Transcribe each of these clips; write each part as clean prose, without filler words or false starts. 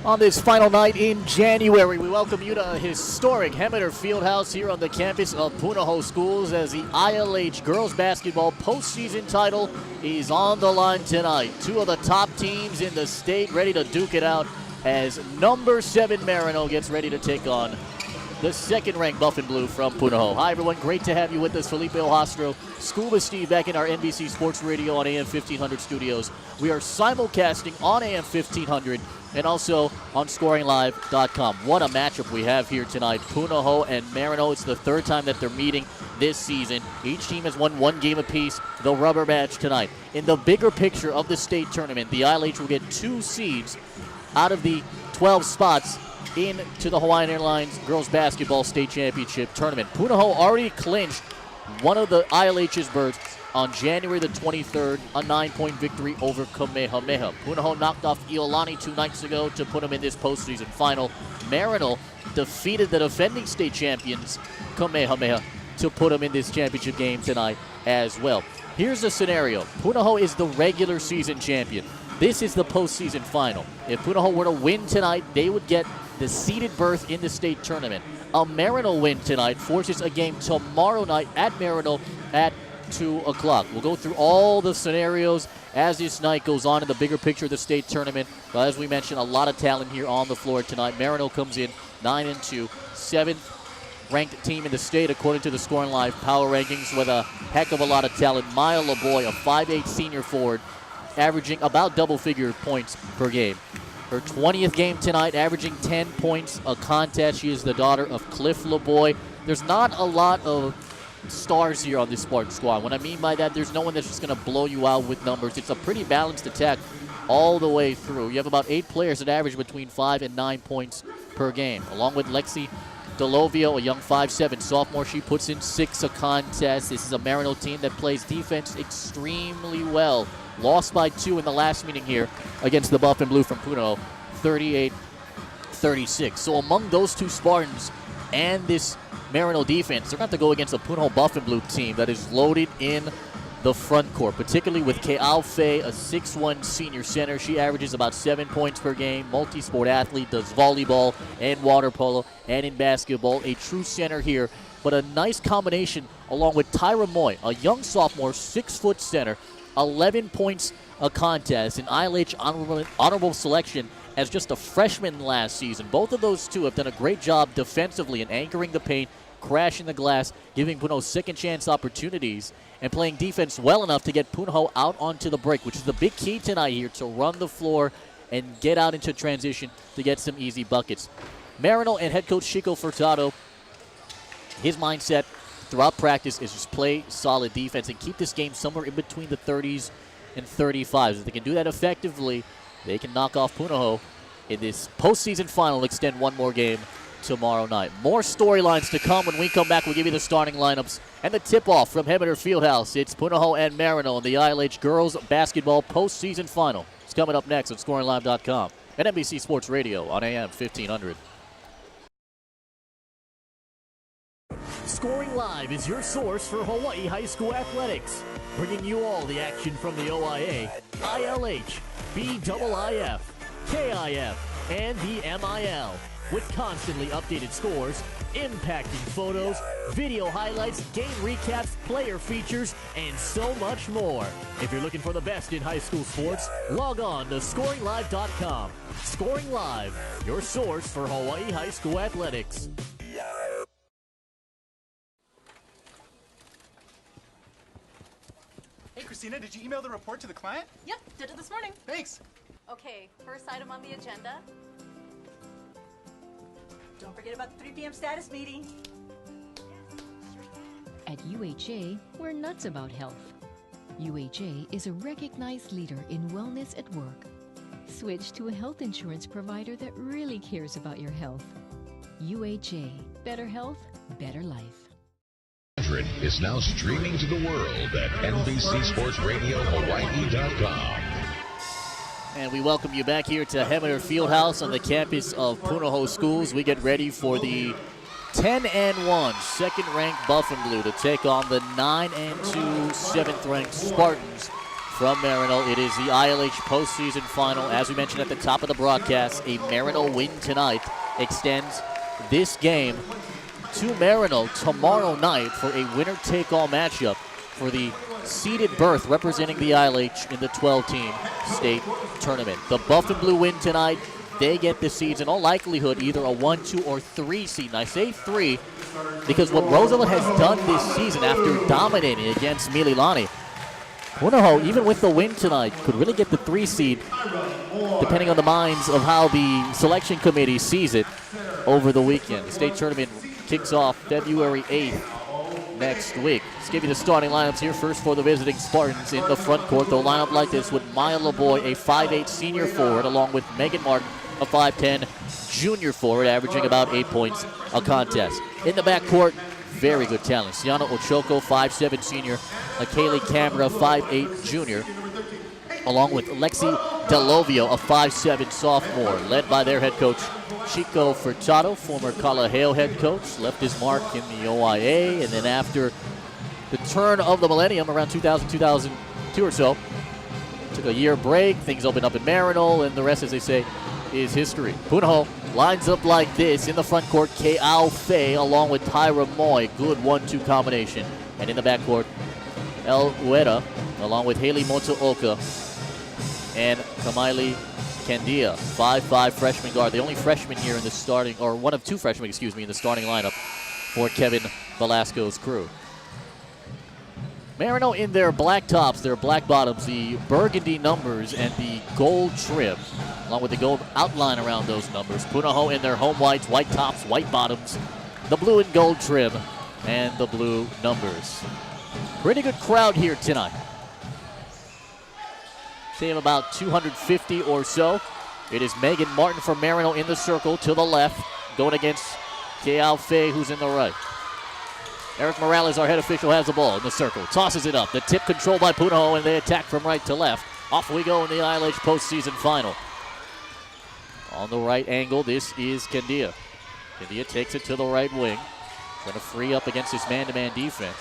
On this final night in January, we welcome you to a historic Hemeter Fieldhouse here on the campus of Punahou Schools as the ILH girls basketball postseason title is on the line tonight. Two of the top teams in the state ready to duke it out as number 7 Maryknoll gets ready to take on the second-ranked Buffanblu from Punahou. Hi, everyone. Great to have you with us. Felipe Ojastro, Scuba Steve back in our NBC Sports Radio on AM 1500 studios. We are simulcasting on AM 1500 and also on ScoringLive.com. What a matchup we have here tonight. Punahou and Maryknoll. It's the third time that they're meeting this season. Each team has won one game apiece. The rubber match tonight. In the bigger picture of the state tournament, the ILH will get 2 seeds out of the 12 spots into the Hawaiian Airlines Girls Basketball State Championship Tournament. Punahou already clinched one of the ILH's berths on January the 23rd, a 9-point victory over Kamehameha. Punahou knocked off Iolani 2 nights ago to put them in this postseason final. Maryknoll defeated the defending state champions, Kamehameha, to put them in this championship game tonight as well. Here's the scenario. Punahou is the regular season champion. This is the postseason final. If Punahou were to win tonight, they would get the seeded berth in the state tournament. A Maryknoll win tonight forces a game tomorrow night at Maryknoll at 2 o'clock. We'll go through all the scenarios as this night goes on in the bigger picture of the state tournament. But as we mentioned, a lot of talent here on the floor tonight. Maryknoll comes in 9-2, 7th ranked team in the state according to the ScoringLive power rankings with a heck of a lot of talent. Maya LeBoy, a 5'8 senior forward, averaging about double-figure points per game. Her 20th game tonight, averaging 10 points a contest. She is the daughter of Cliff LeBoy. There's not a lot of stars here on this Spartan squad. What I mean by that, there's no one that's just going to blow you out with numbers. It's a pretty balanced attack all the way through. You have about 8 players that average between 5 and 9 points per game. Along with Lexi Delovio, a young 5'7 sophomore, she puts in 6 a contest. This is a Maryknoll team that plays defense extremely well. Lost by 2 in the last meeting here against the Buffanblu from Punahou, 38-36. So among those two Spartans and this Maryknoll defense, they're going to have to go against a Punahou Buffanblu team that is loaded in the front court, particularly with Ke'au Fei, a 6'1 senior center. She averages about 7 points per game, multi-sport athlete, does volleyball and water polo and in basketball. A true center here, but a nice combination along with Tyra Moy, a young sophomore, 6-foot center, 11 points a contest, an ILH honorable selection as just a freshman last season. Both of those two have done a great job defensively in anchoring the paint, crashing the glass, giving Punahou second chance opportunities, and playing defense well enough to get Punahou out onto the break, which is the big key tonight here, to run the floor and get out into transition to get some easy buckets. Maryknoll and head coach Chico Furtado, his mindset throughout practice is just play solid defense and keep this game somewhere in between the 30s and 35s. If they can do that effectively, they can knock off Punahou in this postseason final and extend one more game tomorrow night. More storylines to come. When we come back, we'll give you the starting lineups and the tip-off from Hemeter Fieldhouse. It's Punahou and Maryknoll in the ILH girls basketball postseason final. It's coming up next on ScoringLive.com and NBC Sports Radio on AM 1500. Scoring Live is your source for Hawaii high school athletics, bringing you all the action from the OIA, ILH, BIIF, KIF, and the MIL, with constantly updated scores, impacting photos, video highlights, game recaps, player features, and so much more. If you're looking for the best in high school sports, log on to ScoringLive.com. Scoring Live, your source for Hawaii high school athletics. Hey, Christina, did you email the report to the client? Yep, did it this morning. Thanks. Okay, first item on the agenda. Don't forget about the 3 p.m. status meeting. At UHA, we're nuts about health. UHA is a recognized leader in wellness at work. Switch to a health insurance provider that really cares about your health. UHA, better health, better life. Is now streaming to the world at NBCSportsRadioHawaii.com. And we welcome you back here to Hemeter Fieldhouse on the campus of Punahou Schools. We get ready for the 10-1 second-ranked Buffanblu to take on the 9-2 seventh-ranked Spartans from Maryknoll. It is the ILH postseason final. As we mentioned at the top of the broadcast, a Maryknoll win tonight extends this game to Maryknoll tomorrow night for a winner-take-all matchup for the seeded berth representing the ILH in the 12-team state tournament. The Buffanblu win tonight. They get the seeds in all likelihood either a 1, 2, or 3 seed. And I say 3 because what Roosevelt has done this season after dominating against Mililani, Punahou, even with the win tonight, could really get the 3 seed depending on the minds of how the selection committee sees it over the weekend. The state tournament kicks off February 8th next week. Let's give you the starting lineups here. First for the visiting Spartans in the front court. They'll line up like this with Maya LeBoy, a 5'8 senior forward, along with Megan Martin, a 5'10 junior forward, averaging about 8 points a contest. In the backcourt, very good talent. Siana Ochoko, 5'7 senior, Kaylee Camera, 5'8 junior, along with Lexi Delovio, a 5'7 sophomore, led by their head coach Chico Furtado, former Kalaheo head coach, left his mark in the OIA, and then after the turn of the millennium, around 2000, 2002 or so, took a year break, things opened up in Maryknoll, and the rest, as they say, is history. Punahou lines up like this. In the front court, Ke'au Fei along with Tyra Moy, good 1-2 combination. And in the backcourt, El Ueda along with Haley Motooka and Kamaili Candia, 5'5 freshman guard. The only freshman here in the starting, or one of 2 freshmen, excuse me, in the starting lineup for Kevin Velasco's crew. Maryknoll in their black tops, their black bottoms, the burgundy numbers and the gold trim, along with the gold outline around those numbers. Punahou in their home whites, white tops, white bottoms, the blue and gold trim, and the blue numbers. Pretty good crowd here tonight. Say of about 250 or so. It is Megan Martin from Maryknoll in the circle to the left, going against Ke'au Fei, who's in the right. Eric Morales, our head official, has the ball in the circle. Tosses it up. The tip controlled by Punahou, and they attack from right to left. Off we go in the ILH postseason final. On the right angle, this is Candia. Candia takes it to the right wing. Trying to free up against this man-to-man defense.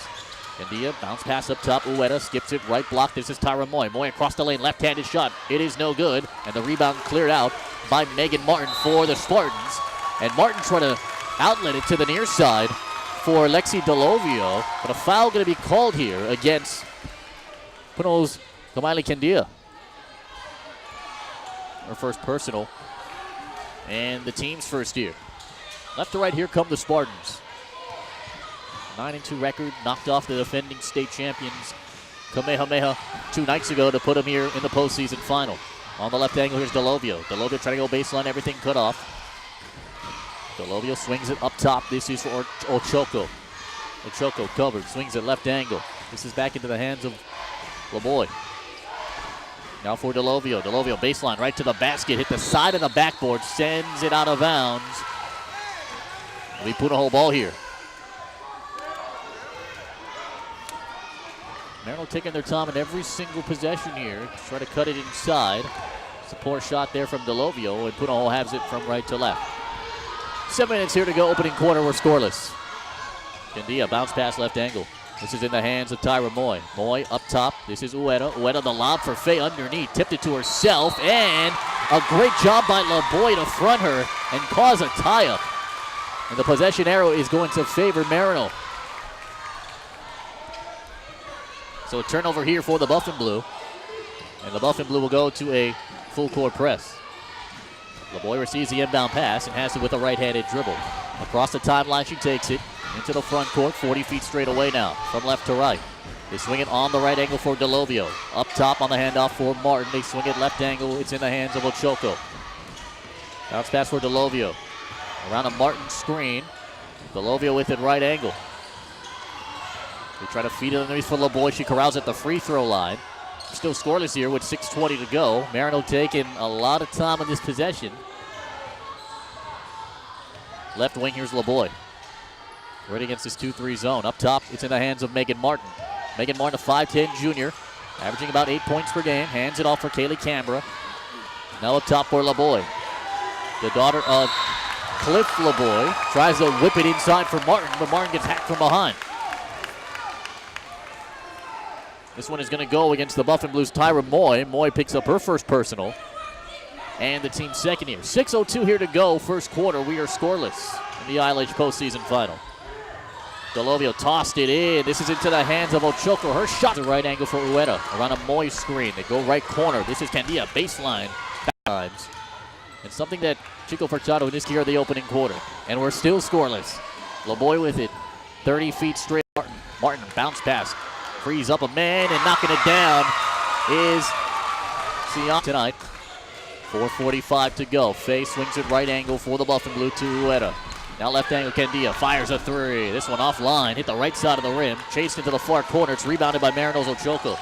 Candia, bounce pass up top. Ueda skips it, right block. This is Tyra Moy. Moy across the lane, left-handed shot. It is no good. And the rebound cleared out by Megan Martin for the Spartans. And Martin trying to outlet it to the near side for Lexi Delovio, but a foul going to be called here against Punahou's Kamaili Candia. Her first personal, and the team's first here. Left to right, here come the Spartans. 9-2 record, knocked off the defending state champions Kamehameha 2 nights ago to put them here in the postseason final. On the left angle, here's Delovio. Delovio trying to go baseline, everything cut off. Delovio swings it up top. This is for Ochoko. Ochoko covered, swings it left angle. This is back into the hands of LeBoy. Now for Delovio. Delovio baseline right to the basket. Hit the side of the backboard. Sends it out of bounds. We put a whole ball here. Maryknoll taking their time in every single possession here. Try to cut it inside. It's a poor shot there from Delovio, and Punahou has it from right to left. 7 minutes here to go, opening quarter, we're scoreless. Candia, bounce pass left angle. This is in the hands of Tyra Moy. Moy up top, this is Ueda. Ueda the lob for Faye underneath, tipped it to herself, and a great job by LeBoy to front her and cause a tie-up. And the possession arrow is going to favor Maryknoll. So a turnover here for the Buffanblu. And the Buffanblu will go to a full court press. LeBoy receives the inbound pass and has it with a right-handed dribble. Across the timeline, she takes it into the front court, 40 feet straight away now, from left to right. They swing it on the right angle for Delovio. Up top on the handoff for Martin. They swing it left angle. It's in the hands of Ochoko. Bounce pass for Delovio. Around a Martin screen. Delovio with it right angle. They try to feed it underneath for LeBoy. She corrals at the free throw line. Still scoreless here with 6:20 to go. Maryknoll taking a lot of time on this possession. Left wing, here's LeBoy. Right against this 2-3 zone. Up top, it's in the hands of Megan Martin. Megan Martin, a 5'10 junior, averaging about 8 points per game. Hands it off for Kaylee Canberra. Now up top for LeBoy. The daughter of Cliff LeBoy tries to whip it inside for Martin, but Martin gets hacked from behind. This one is going to go against the Buffanblu's Tyra Moy. Moy picks up her first personal. And the team's second here. 6:02 here to go, first quarter. We are scoreless in the ILH postseason final. Delovio tossed it in. This is into the hands of Ochoko. Her shot, the right angle for Ueda. Around a Moy screen. They go right corner. This is Candia, baseline. Times. And something that Chico Furtado and Niski are the opening quarter. And we're still scoreless. LeBoy with it. 30 feet straight. Martin bounce pass. Frees up a man and knocking it down is Sion tonight. 4:45 to go. Faye swings it right angle for the Buffanblu to Ueda. Now left angle, Candia fires a three. This one offline, hit the right side of the rim. Chased into the far corner. It's rebounded by Maryknoll's Ochoko.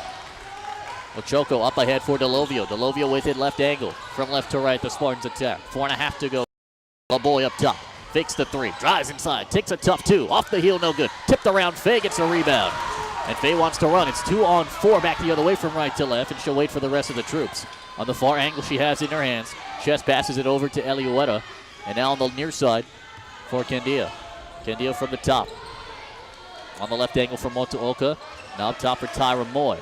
Ochoko up ahead for Delovio. Delovio with it, left angle. From left to right, the Spartans attack. 4.5 to go. LeBoy up top. Fakes the three. Drives inside. Takes a tough two. Off the heel, no good. Tipped around. Faye gets a rebound. And Faye wants to run. It's 2-on-4 back the other way from right to left, and she'll wait for the rest of the troops. On the far angle she has in her hands. Chest passes it over to Eliueta. And now on the near side for Candia. Candia from the top. On the left angle for Motuoka. Now up top for Tyra Moy.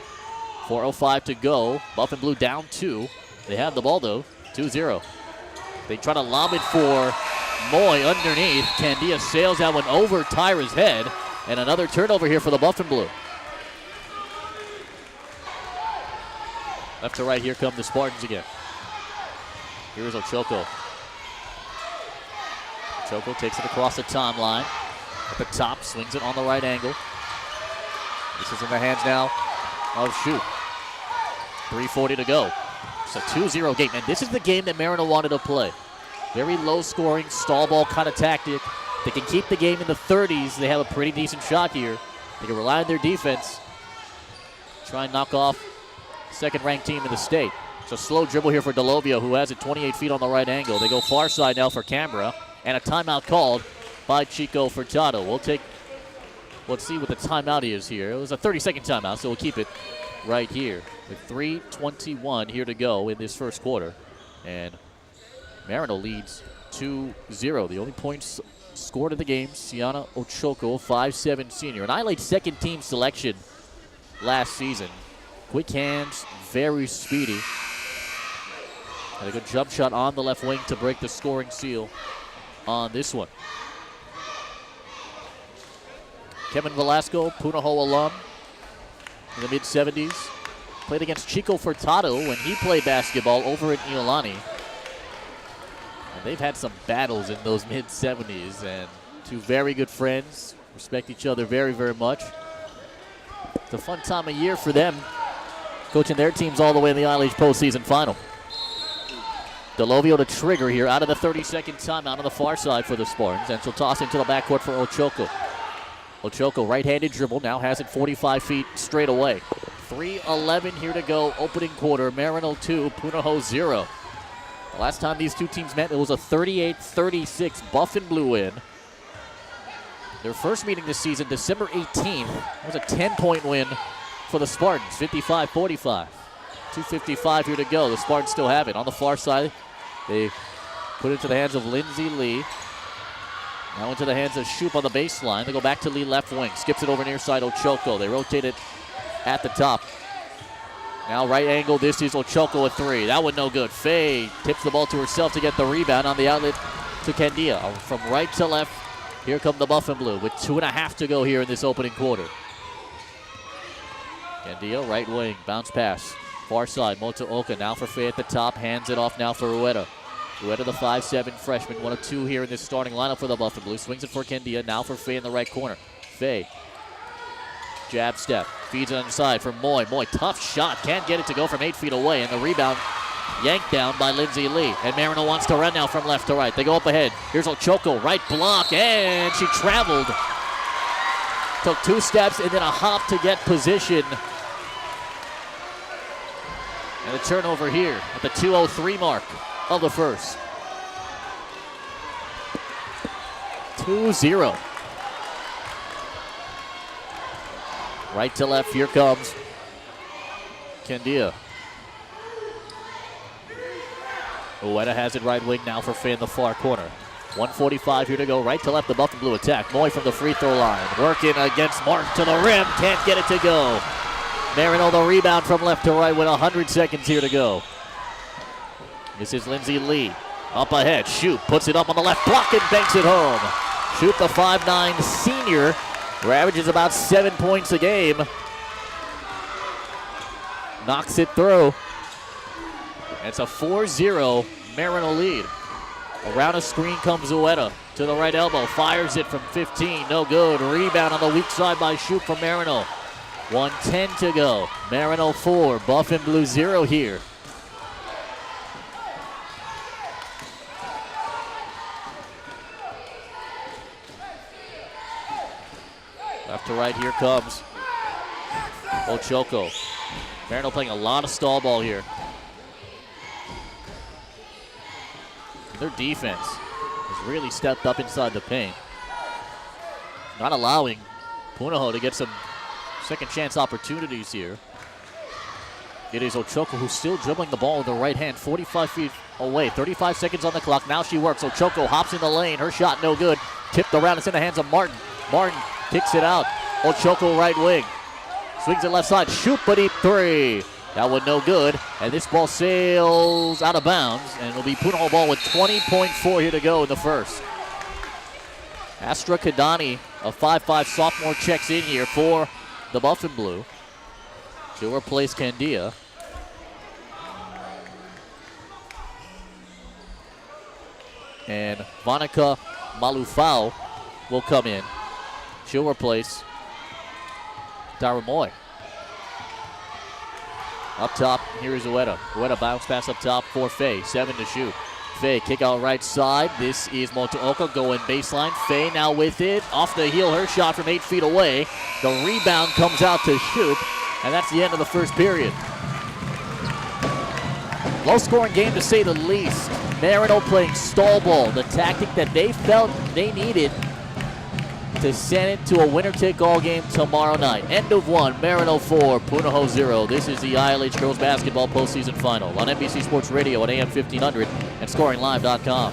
4:05 to go. Buffanblu down 2. They have the ball though. 2-0. They try to lob it for Moy underneath. Candia sails that one over Tyra's head. And another turnover here for the Buffanblu. Left to right, here come the Spartans again. Here's Ochoko. Ochoko takes it across the timeline. At the top, swings it on the right angle. This is in the hands now of Shoot. 3:40 to go. It's a 2-0 game, and this is the game that Maryknoll wanted to play. Very low-scoring, stall ball kind of tactic. They can keep the game in the 30s. They have a pretty decent shot here. They can rely on their defense. Try and knock off second-ranked team in the state. It's a slow dribble here for Delovio, who has it 28 feet on the right angle. They go far side now for Canberra, and a timeout called by Chico Furtado. Let's see what the timeout is here. It was a 30-second timeout, so we'll keep it right here. With 3:21 here to go in this first quarter. And Maryknoll leads 2-0. The only points scored in the game, Siana Ochoko, 5'7" senior. An ILH second team selection last season. Quick hands, very speedy. Had a good jump shot on the left wing to break the scoring seal on this one. Kevin Velasco, Punahou alum in the mid-70s. Played against Chico Furtado when he played basketball over in Iolani. And they've had some battles in those mid-70s, and two very good friends. Respect each other very, very much. It's a fun time of year for them, coaching their teams all the way in the ILH postseason final. Delovio to trigger here out of the 30-second timeout on the far side for the Spartans, and she'll toss into the backcourt for Ochoko. Ochoko, right-handed dribble, now has it 45 feet straight away. 3:11 here to go, opening quarter. Maryknoll 2, Punahou 0. The last time these two teams met, it was a 38-36 Buffanblu win. Their first meeting this season, December 18th, was a 10-point win for the Spartans, 55-45. 2:55 here to go. The Spartans still have it. On the far side, they put it into the hands of Lindsay Lee. Now into the hands of Shoop on the baseline. They go back to Lee left wing. Skips it over near side Ochoko. They rotate it at the top. Now right angle. This is Ochoko at three. That one no good. Faye tips the ball to herself to get the rebound on the outlet to Candia. From right to left, here come the Buffanblu with 2.5 to go here in this opening quarter. Candia, right wing. Bounce pass. Far side. Motuoka now for Faye at the top. Hands it off now for Ueda. Ueda, the 5'7" freshman, 1 of 2 here in this starting lineup for the Buffanblu. Swings it for Candia, now for Faye in the right corner. Faye, jab step, feeds it on the side for Moy. Moy, tough shot, can't get it to go from 8 feet away, and the rebound yanked down by Lindsay Lee. And Maryknoll wants to run now from left to right. They go up ahead. Here's Ochoko, right block, and she traveled. Took 2 steps and then a hop to get position. And a turnover here at the 2:03 mark of the first. 2-0. Right to left, here comes Candia. Ueda has it right wing now for Faye in the far corner. 1:45 here to go. Right to left, the Buffanblu attack. Moy from the free throw line. Working against Mark to the rim. Can't get it to go. Maryknoll the rebound from left to right with 100 seconds here to go. This is Lindsay Lee. Up ahead, Shoop puts it up on the left block and banks it home. Shoop, the 5'9" senior, who averages about 7 points a game, knocks it through. It's a 4-0 Maryknoll lead. Around a screen comes Ueda to the right elbow, fires it from 15, no good. Rebound on the weak side by Shoop from Maryknoll. 1:10 to go. Maryknoll 4, Buffanblu 0 here. Left to right, here comes Ochoko. Maryknoll playing a lot of stall ball here. Their defense has really stepped up inside the paint, not allowing Punahou to get some second chance opportunities here. It is Ochoko who's still dribbling the ball with the right hand, 45 feet away. 35 seconds on the clock. Now she works. Ochoko hops in the lane. Her shot no good. Tipped around. It's in the hands of Martin. Martin kicks it out. Ochoko right wing. Swings it left side. Shoot, but deep three. That one no good. And this ball sails out of bounds. And it'll be Punahou ball with 20.4 here to go in the first. Astra Kadani, a 5'5" sophomore, checks in here for the Buffanblu. She'll replace Candia. And Vanica Malufau will come in. She'll replace Daramoy. Up top, here is Ueda. Ueda bounce pass up top for Faye. 7 to shoot. Faye kick out right side. This is Motooka going baseline. Faye now with it. Off the heel, her shot from 8 feet away. The rebound comes out to Shoop, and that's the end of the first period. Low scoring game to say the least. Maryknoll playing stall ball, the tactic that they felt they needed to send it to a winner-take-all game tomorrow night. End of one, Maryknoll 4, Punahou 0. This is the ILH Girls Basketball Postseason Final on NBC Sports Radio at AM 1500 and ScoringLive.com.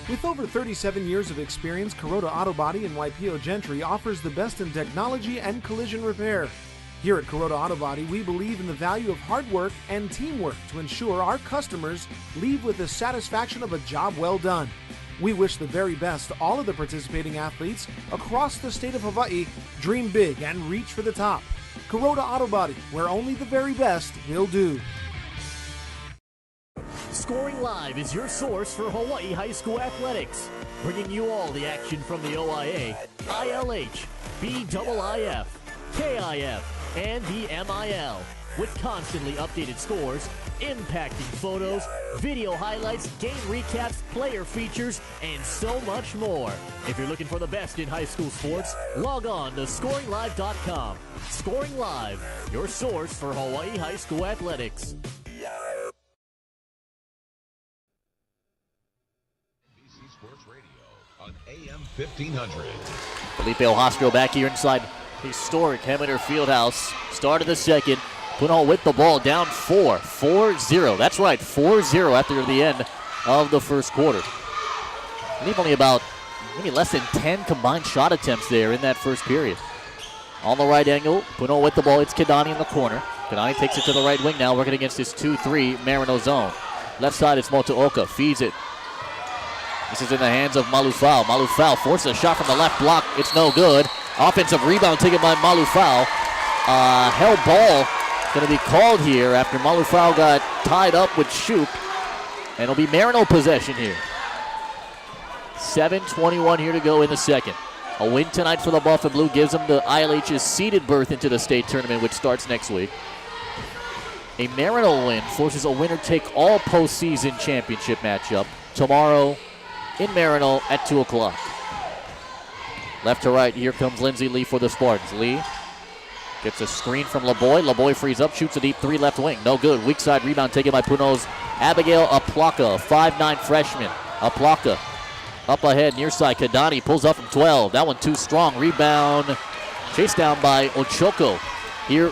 With over 37 years of experience, Kuroda Auto Body in Waipio Gentry offers the best in technology and collision repair. Here at Kuroda Auto Body, we believe in the value of hard work and teamwork to ensure our customers leave with the satisfaction of a job well done. We wish the very best to all of the participating athletes across the state of Hawaii. Dream big and reach for the top. Kuroda Auto Body, where only the very best will do. Scoring Live is your source for Hawaii high school athletics, bringing you all the action from the OIA, ILH, BIIF, KIF, and the MIL, with constantly updated scores, impacting photos, video highlights, game recaps, player features, and so much more. If you're looking for the best in high school sports, log on to ScoringLive.com. Scoring Live, your source for Hawaii high school athletics. NBC Sports Radio on AM 1500. Felipe Ojastro back here inside historic Hemeter Fieldhouse. Start of the second. Punahou with the ball down 4-0. That's right, 4-0 after the end of the first quarter. I believe only about maybe less than 10 combined shot attempts there in that first period. On the right angle, Punahou with the ball. It's Kadani in the corner. Kadani takes it to the right wing now, working against this 2-3 Maryknoll zone. Left side, it's Motooka. Feeds it. This is in the hands of Malufau. Malufau forces a shot from the left block. It's no good. Offensive rebound taken by Malufau. Held ball going to be called here after Malufau got tied up with Shoop. And it'll be Maryknoll possession here. 7:21 here to go in the second. A win tonight for the Buffanblu gives them the ILH's seeded berth into the state tournament, which starts next week. A Maryknoll win forces a winner-take-all postseason championship matchup tomorrow in Maryknoll at 2 o'clock. Left to right, here comes Lindsay Lee for the Spartans. Lee gets a screen from LeBoy. LeBoy frees up, shoots a deep three left wing. No good. Weak side rebound taken by Punahou's Abigail Aplaka, 5'9" freshman. Aplaka up ahead, near side. Kadani pulls up from 12. That one too strong. Rebound chased down by Ochoko. Here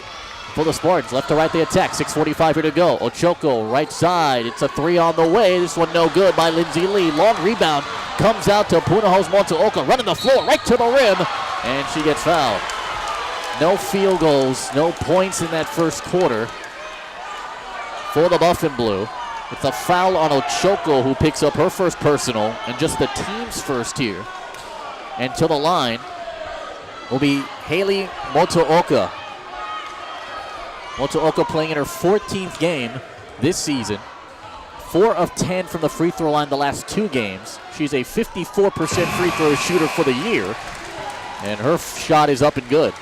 for the Spartans. Left to right they attack. 6:45 here to go. Ochoko right side. It's a three on the way. This one no good by Lindsay Lee. Long rebound comes out to Punahou's Motuoka, running the floor right to the rim, and she gets fouled. No field goals, no points in that first quarter for the Buffanblu. It's a foul on Ochoko, who picks up her first personal and just the team's first here. And to the line will be Haley Motuoka. Motuoka playing in her 14th game this season. 4 of 10 from the free throw line the last 2 games. She's a 54% free throw shooter for the year. And her shot is up and good.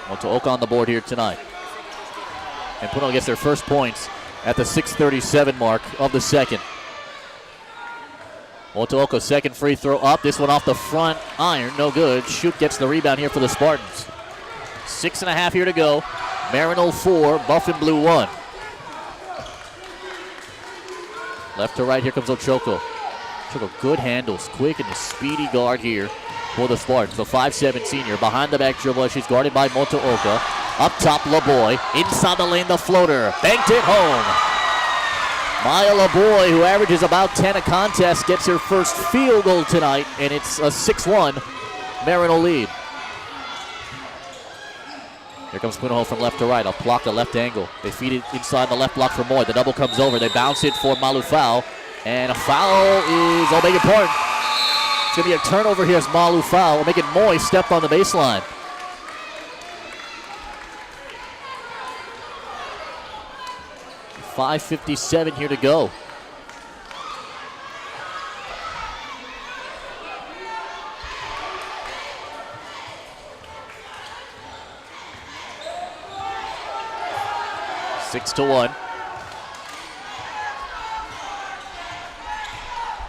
Motuoka on the board here tonight. And Punahou gets their first points at the 6:37 mark of the second. Motuoka, second free throw up. This one off the front iron, no good. Shoot gets the rebound here for the Spartans. 6.5 here to go. Maryknoll 4, Buffanblu 1. Left to right, here comes Ochoko. Ochoko, good handles, quick and a speedy guard here for the Spartans. The 5'7" senior behind the back dribble as she's guarded by Motuoka. Up top, LeBoy. Inside the lane, the floater. Banked it home. Maya LeBoy, who averages about 10 a contest, gets her first field goal tonight, and it's a 6-1 Maryknoll lead. Here comes Punahou from left to right. A block, a left angle. They feed it inside the left block for Moy. The double comes over. They bounce it for Malufau. And a foul is Omega Point. It's going to be a turnover here as Malufau. Omega Moy stepped on the baseline. .557 here to go. Six to 1.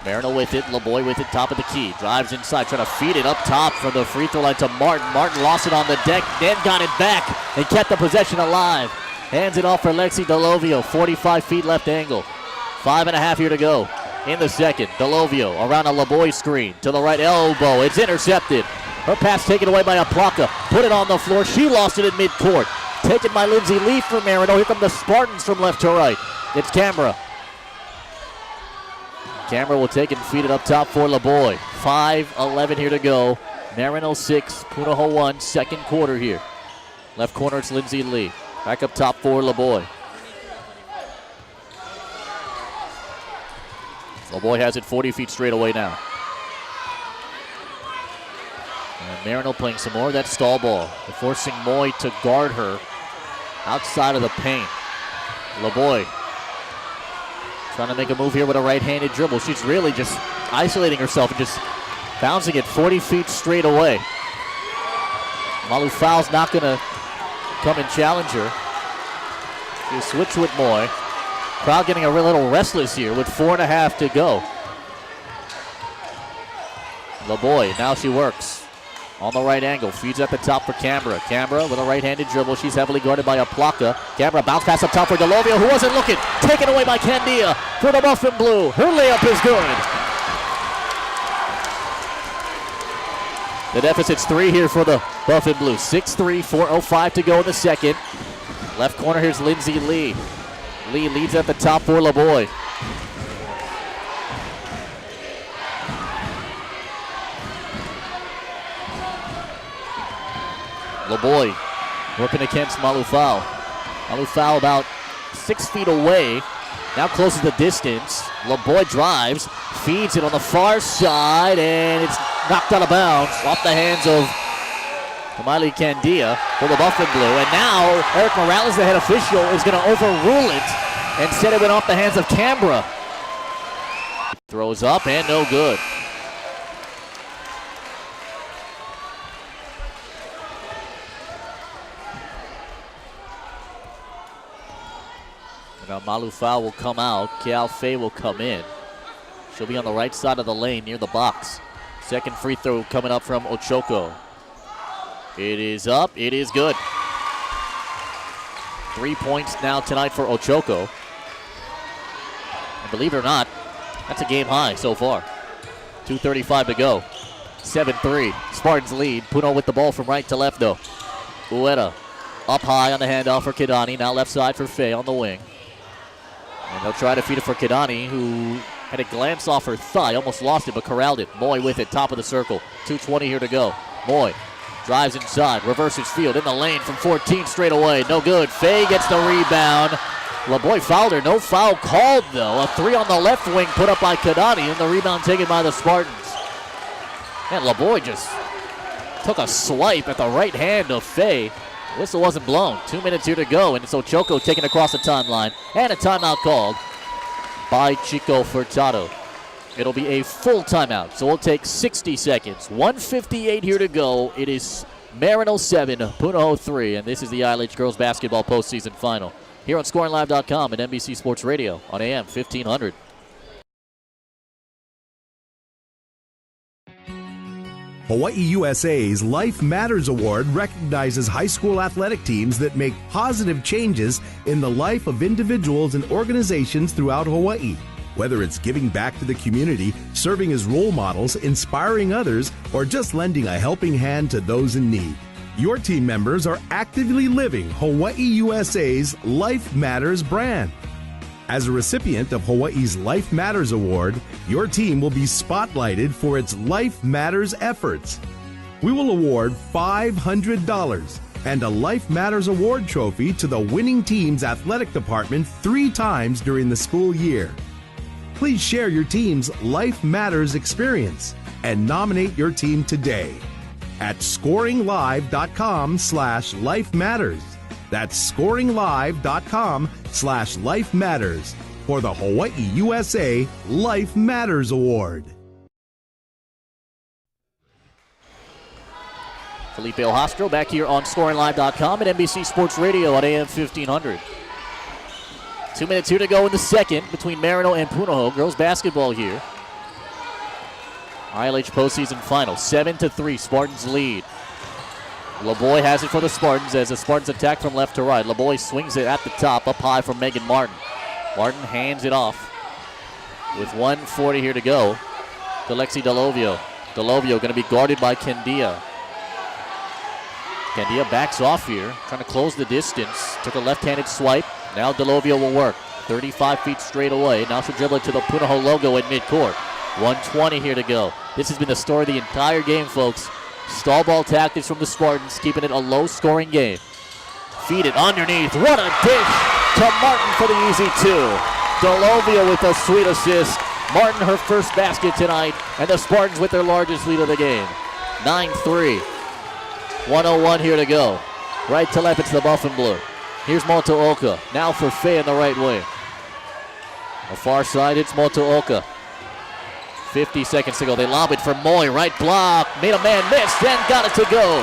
Maryknoll with it, LeBoy with it, top of the key. Drives inside, trying to feed it up top from the free throw line to Martin. Martin lost it on the deck, then got it back and kept the possession alive. Hands it off for Lexi Delovio, 45 feet left angle. 5.5 here to go in the second. Delovio around a LeBoy screen to the right elbow. It's intercepted. Her pass taken away by Aplaka. Put it on the floor. She lost it in midcourt. Taken by Lindsay Lee from Maryknoll. Here come the Spartans from left to right. It's Canberra. Canberra will take it and feed it up top for LeBoy. 5:11 here to go. Maryknoll 6, Punahou 1, second quarter here. Left corner, it's Lindsay Lee. Back up top for LeBoy. LeBoy has it 40 feet straight away now. And Maryknoll playing some more of that stall ball. They're forcing Moy to guard her outside of the paint. LeBoy trying to make a move here with a right-handed dribble. She's really just isolating herself and just bouncing it 40 feet straight away. Malufau's not going to come and challenge her. She switch with Moy. Crowd getting a little restless here with 4.5 to go. LeBoy, now she works. On the right angle, feeds at the top for Canberra. Canberra with a right-handed dribble. She's heavily guarded by Aplaka. Canberra bounce pass up top for Delovio, who wasn't looking. Taken away by Candia for the Buffanblu. Her layup is good. The deficit's 3 here for the Buffanblu. 6-3, 4:05 to go in the second. Left corner, here's Lindsay Lee. Lee leads at the top for LeBoy. LeBoy working against Malufau. Malufau about 6 feet away. Now closes the distance. LeBoy drives, feeds it on the far side, and it's knocked out of bounds off the hands of Kamali Candia for the Buffanblu. And now Eric Morales, the head official, is going to overrule it and said it went off the hands of Canberra. Throws up and no good. Now Malufau will come out. Kiao Fei will come in. She'll be on the right side of the lane near the box. Second free throw coming up from Ochoko. It is up. It is good. 3 points now tonight for Ochoko. And believe it or not, that's a game high so far. 2:35 to go. 7-3. Spartans lead. Punahou with the ball from right to left though. Ueda up high on the handoff for Kidani. Now left side for Fei on the wing. And they'll try to feed it for Kidani, who had a glance off her thigh, almost lost it, but corralled it. Moy with it, top of the circle. 2:20 here to go. Moy drives inside, reverses field in the lane from 14 straight away. No good. Faye gets the rebound. LeBoy fouled her. No foul called, though. A three on the left wing put up by Kidani, and the rebound taken by the Spartans. And LeBoy just took a swipe at the right hand of Faye. Whistle wasn't blown. 2 minutes here to go, and it's Ochoco taken across the timeline, and a timeout called by Chico Furtado. It'll be a full timeout, so we'll take 60 seconds. 1:58 here to go. It is Maryknoll 7, Punahou 3, and this is the ILH Girls Basketball postseason final. Here on ScoringLive.com and NBC Sports Radio on AM 1500. Hawaii USA's Life Matters Award recognizes high school athletic teams that make positive changes in the life of individuals and organizations throughout Hawaii. Whether it's giving back to the community, serving as role models, inspiring others, or just lending a helping hand to those in need, your team members are actively living Hawaii USA's Life Matters brand. As a recipient of Hawaii's Life Matters Award, your team will be spotlighted for its Life Matters efforts. We will award $500 and a Life Matters Award trophy to the winning team's athletic department 3 times during the school year. Please share your team's Life Matters experience and nominate your team today at ScoringLive.com/Life Matters. That's ScoringLive.com/Life Matters for the Hawaii USA Life Matters Award. Felipe Ojastro back here on ScoringLive.com and NBC Sports Radio on AM 1500. 2 minutes here to go in the second between Maryknoll and Punahou. Girls basketball here. ILH postseason final. 7-3, Spartans lead. LeBoy has it for the Spartans as the Spartans attack from left to right. LeBoy swings it at the top, up high from Megan Martin. Martin hands it off with 1:40 here to go to Lexi Delovio. Delovio going to be guarded by Kendia. Kendia backs off here, trying to close the distance. Took a left-handed swipe. Now Delovio will work. 35 feet straight away. Now she'll dribble it to the Punahou logo in midcourt. 1:20 here to go. This has been the story of the entire game, folks. Stall ball tactics from the Spartans, keeping it a low-scoring game. Feed it underneath. What a dish to Martin for the easy 2. Delovio with a sweet assist. Martin her first basket tonight, and the Spartans with their largest lead of the game. 9-3. 1:01 here to go. Right to left, it's the Buffanblu. Here's Motooka. Now for Faye in the right wing. On the far side, it's Motooka. 50 seconds to go. They lob it for Moy. Right block. Made a man miss. Then got it to go.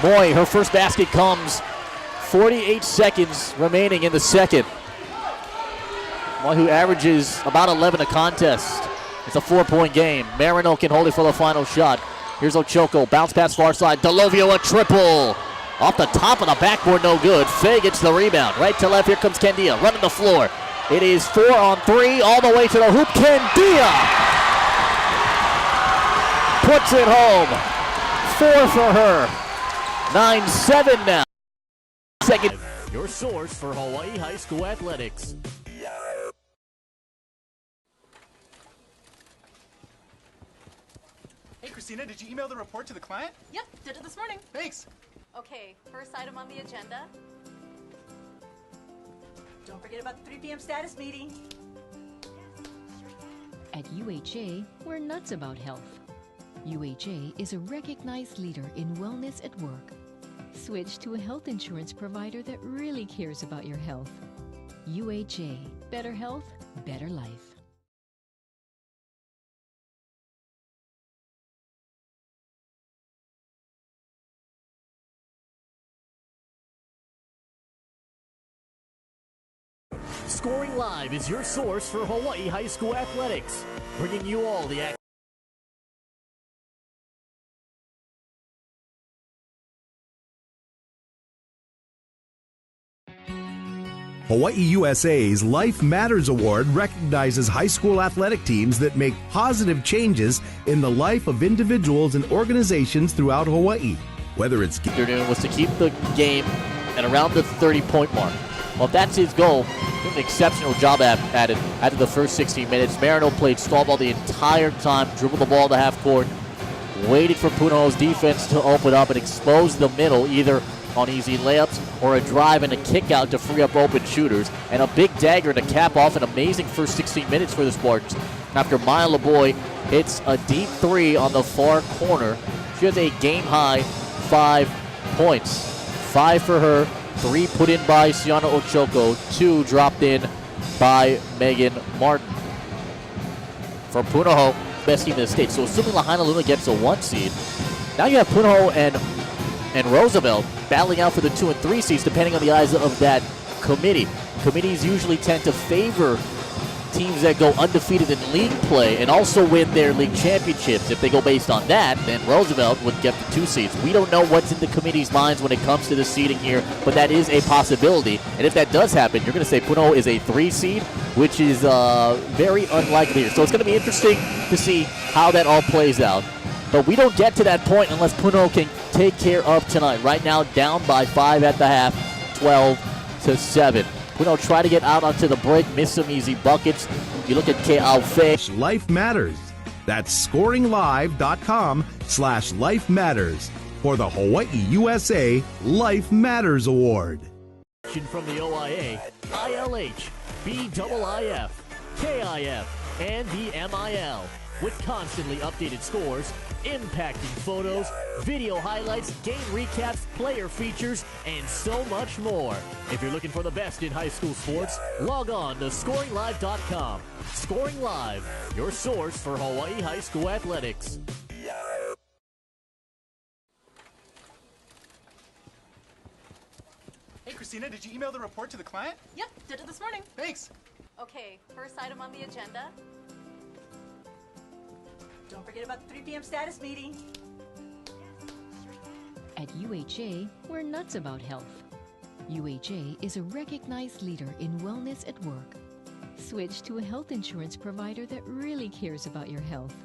Moy, her first basket comes 48 seconds remaining in the second. Moy, who averages about 11 a contest. It's a 4-point game. Maryknoll can hold it for the final shot. Here's Ochoco. Bounce pass far side. Delovio a triple. Off the top of the backboard, no good. Faye gets the rebound. Right to left, here comes Kendia. Running the floor. It is 4-on-3 all the way to the hoop. Kendia puts it home. 4 for her. 9-7 now. Second. Your source for Hawaii high school athletics. Hey, Christina, did you email the report to the client? Yep, did it this morning. Thanks. Okay, first item on the agenda. Don't forget about the 3 p.m. status meeting. At UHA, we're nuts about health. UHA is a recognized leader in wellness at work. Switch to a health insurance provider that really cares about your health. UHA. Better health, better life. Scoring Live is your source for Hawaii high school athletics, bringing you all the action. Hawaii USA's Life Matters Award recognizes high school athletic teams that make positive changes in the life of individuals and organizations throughout Hawaii. Whether it's Afternoon was to keep the game at around the 30-point mark. Well, if that's his goal, doing an exceptional job at it after the first 16 minutes. Maryknoll played stall ball the entire time, dribbled the ball to half court, waited for Punahou's defense to open up and expose the middle, either on easy layups or a drive and a kick out to free up open shooters, and a big dagger to cap off an amazing first 16 minutes for the Spartans. After Maya LeBoy hits a deep three on the far corner, she has a game-high 5 points. 5 for her, 3 put in by Siana Ochoko, 2 dropped in by Megan Martin. For Punahou, best team in the state. So assuming Lahaina Luna gets a 1 seed, now you have Punahou and Roosevelt battling out for the 2 and 3 seeds depending on the eyes of that committee. Committees usually tend to favor teams that go undefeated in league play and also win their league championships. If they go based on that, then Roosevelt would get the 2 seeds. We don't know what's in the committee's minds when it comes to the seeding here, but that is a possibility. And if that does happen, you're going to say Punahou is a 3 seed, which is very unlikely here. So it's going to be interesting to see how that all plays out. But we don't get to that point unless Punahou can take care of tonight. Right now, down by 5 at the half, 12-7. Punahou try to get out onto the break, miss some easy buckets. You look at Ke'Aofe. Life Matters. That's ScoringLive.com/Life Matters for the Hawaii USA Life Matters Award. From the OIA, ILH, BIIF, KIF, and the MIL. With constantly updated scores, impacting photos, video highlights, game recaps, player features, and so much more. If you're looking for the best in high school sports, log on to ScoringLive.com. Scoring Live, your source for Hawaii high school athletics. Hey, Christina, did you email the report to the client? Yep, did it this morning. Thanks. Okay, first item on the agenda. Don't forget about the 3 p.m. status meeting. At UHA, we're nuts about health. UHA is a recognized leader in wellness at work. Switch to a health insurance provider that really cares about your health.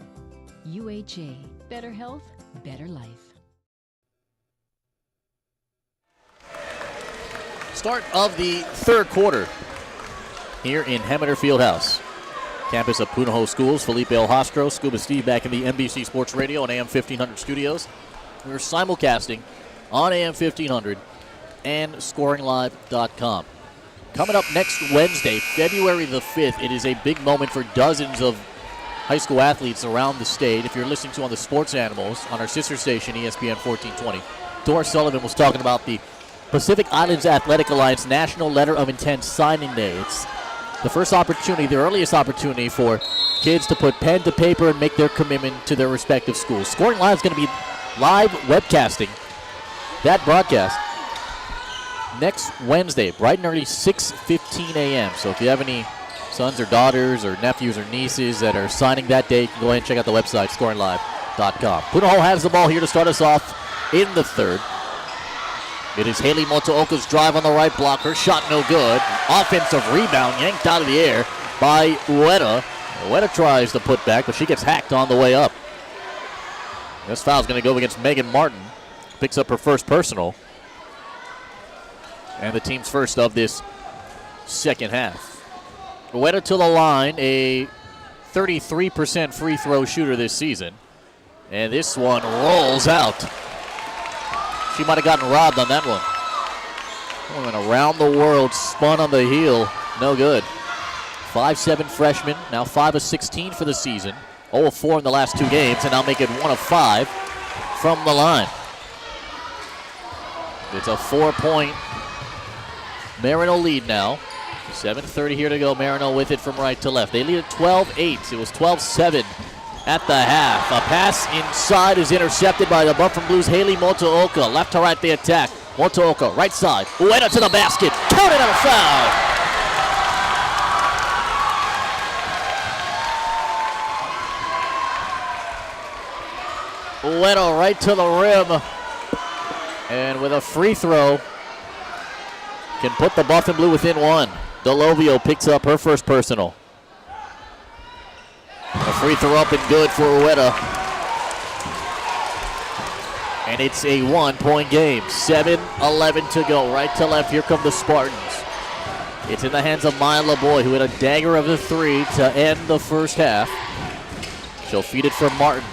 UHA. Better health, better life. Start of the third quarter here in Hemeter Fieldhouse. Campus of Punahou Schools. Felipe Hostro, Scuba Steve back in the NBC Sports Radio and AM 1500 studios. We're simulcasting on AM 1500 and ScoringLive.com. Coming up next Wednesday, February the 5th, it is a big moment for dozens of high school athletes around the state. If you're listening to on the Sports Animals on our sister station, ESPN 1420, Doris Sullivan was talking about the Pacific Islands Athletic Alliance National Letter of Intent Signing Day. It's the first opportunity, the earliest opportunity for kids to put pen to paper and make their commitment to their respective schools. Scoring Live is going to be live webcasting that broadcast next Wednesday, bright and early, 6:15 a.m. So if you have any sons or daughters or nephews or nieces that are signing that day, you can go ahead and check out the website, ScoringLive.com. Punahou has the ball here to start us off in the third. It is Haley Motooka's drive on the right block. Her shot no good. Offensive rebound yanked out of the air by Ueda. Ueda tries to put back, but she gets hacked on the way up. This foul is going to go against Megan Martin. Picks up her first personal. And the team's first of this second half. Ueda to the line, a 33% free throw shooter this season. And this one rolls out. She might have gotten robbed on that one. Went around the world, spun on the heel. No good. 5'7" freshman, now 5 of 16 for the season. 0 of 4 in the last 2 games, and now make it 1 of 5 from the line. It's a 4-point Maryknoll lead now. 7:30 here to go. Maryknoll with it from right to left. They lead at 12-8. It was 12-7 at the half. A pass inside is intercepted by the Buffanblu's Haley Motooka. Left to right the attack. Motooka, right side. Ueda to the basket. Counted on a foul. Ueda right to the rim. And with a free throw, can put the Buffanblu within 1. Delovio picks up her first personal. A free throw up and good for Ueda. And it's a 1-point game. 7:11 to go. Right to left, here come the Spartans. It's in the hands of Maya LeBoy, who hit a dagger of the three to end the first half. She'll feed it for Martin.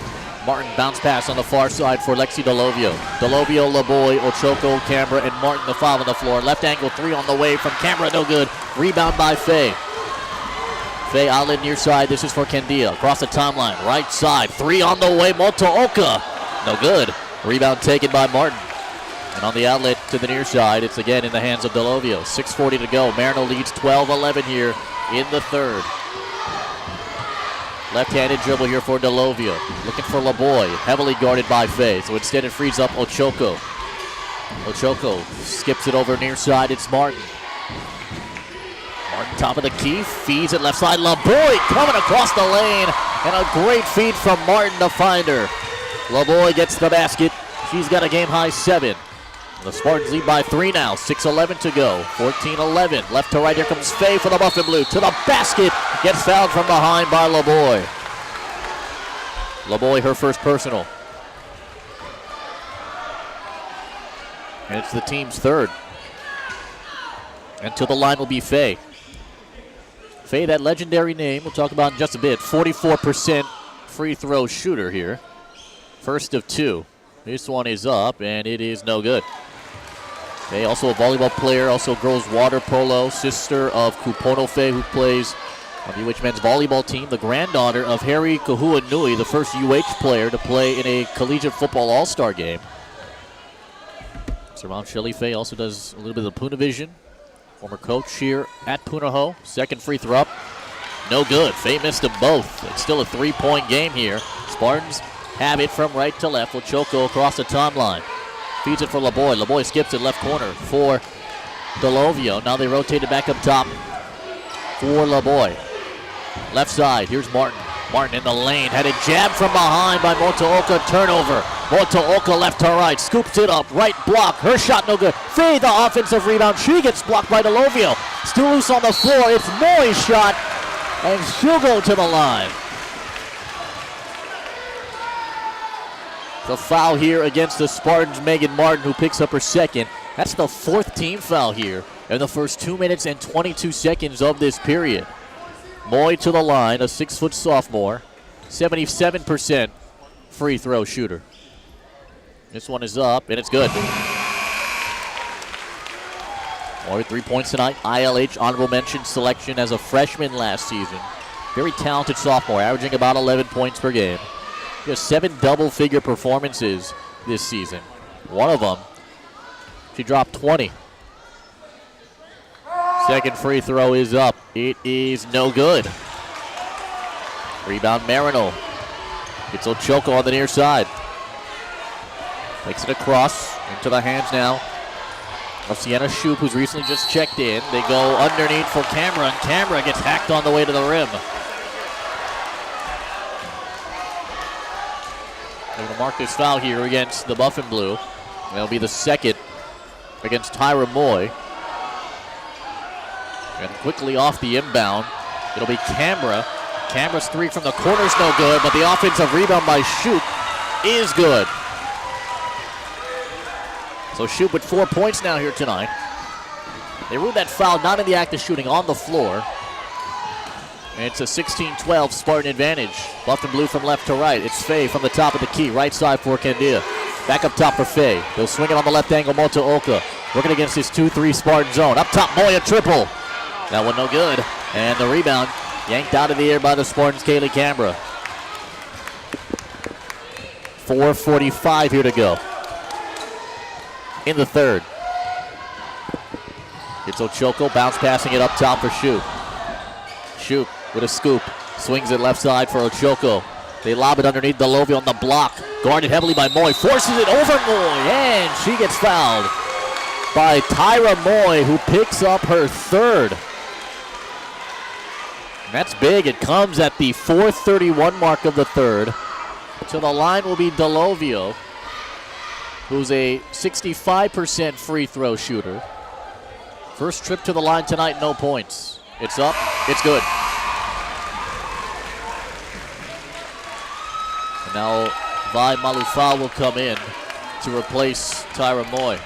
Martin bounce pass on the far side for Lexi Delovio. Delovio, LeBoy, Ochoco, Canberra, and Martin, the foul on the floor. Left angle three on the way from Canberra, no good. Rebound by Faye. Faye outlet near side. This is for Candia. Across the timeline, right side. Three on the way. Motooka. No good. Rebound taken by Martin. And on the outlet to the near side, it's again in the hands of Delovio. 6:40 to go. Maryknoll leads 12-11 here in the third. Left-handed dribble here for Delovio. Looking for LeBoy. Heavily guarded by Faye. So instead it frees up Ochoco. Ochoco skips it over near side. It's Martin. Martin top of the key. Feeds it left side. LeBoy coming across the lane. And a great feed from Martin to find her. LeBoy gets the basket. She's got a game-high 7. The Spartans lead by 3 now. 6:11 to go. 14-11. Left to right. Here comes Faye for the Buffanblu. To the basket. Gets fouled from behind by LeBoy. LeBoy, her first personal. And it's the team's third. And to the line will be Faye. Faye, that legendary name we'll talk about in just a bit. 44% free throw shooter here. First of 2. This one is up, and it is no good. Faye, also a volleyball player, also girls water polo, sister of Kupono Faye, who plays on the UH men's volleyball team, the granddaughter of Harry Kahuanui, the first UH player to play in a collegiate football all-star game. So around Shelley Faye also does a little bit of the Puna Vision. Former coach here at Punahou. Second free throw up. No good. Faye missed them both. It's still a 3-point game here. Spartans have it from right to left with Choco across the timeline. Feeds it for LeBoy. LeBoy skips it left corner for Delovio. Now they rotate it back up top for LeBoy. Left side, here's Martin. Martin in the lane, had it jabbed from behind by Motooka. Turnover. Motooka left to right, scoops it up, right block. Her shot no good. Faye, the offensive rebound. She gets blocked by Delovio. Still loose on the floor. It's Moy's shot, and she'll go to the line. The foul here against the Spartans, Megan Martin, who picks up her second. That's the 4th team foul here in the first 2 minutes and 22 seconds of this period. Moy to the line, a 6-foot sophomore, 77% free throw shooter. This one is up, and it's good. Moy 3 points tonight. ILH honorable mention selection as a freshman last season. Very talented sophomore, averaging about 11 points per game. He has 7 double-figure performances this season. One of them, she dropped 20. Second free throw is up. It is no good. Rebound Maryknoll. Gets Ochoco on the near side. Takes it across into the hands now of Sienna Shoup, who's recently just checked in. They go underneath for Canberra, and Canberra gets hacked on the way to the rim. They're going to mark this foul here against the Buffanblu. That'll be the second against Tyra Moy. And quickly off the inbound, it'll be Canberra. Canberra's 3 from the corner's no good, but the offensive rebound by Shoup is good. So Shoup with 4 points now here tonight. They ruled that foul not in the act of shooting, on the floor. And it's a 16-12 Spartan advantage. Buffanblu from left to right. It's Faye from the top of the key. Right side for Candia. Back up top for Faye. They'll swing it on the left angle. Motooka working against his 2-3 Spartan zone. Up top, Moy, a triple. That one no good. And the rebound yanked out of the air by the Spartans, Kaylee Canberra. 4:45 here to go in the third. It's Ochoco bounce passing it up top for Shoup. Shoup with a scoop. Swings it left side for Ochoco. They lob it underneath Delovio on the block. Guarded heavily by Moy. Forces it over Moy. And she gets fouled by Tyra Moy, who picks up her third. And that's big. It comes at the 4:31 mark of the third. To the line will be Delovio, who's a 65% free throw shooter. First trip to the line tonight, no points. It's up, it's good. And now Vi Malufa will come in to replace Tyra Moy.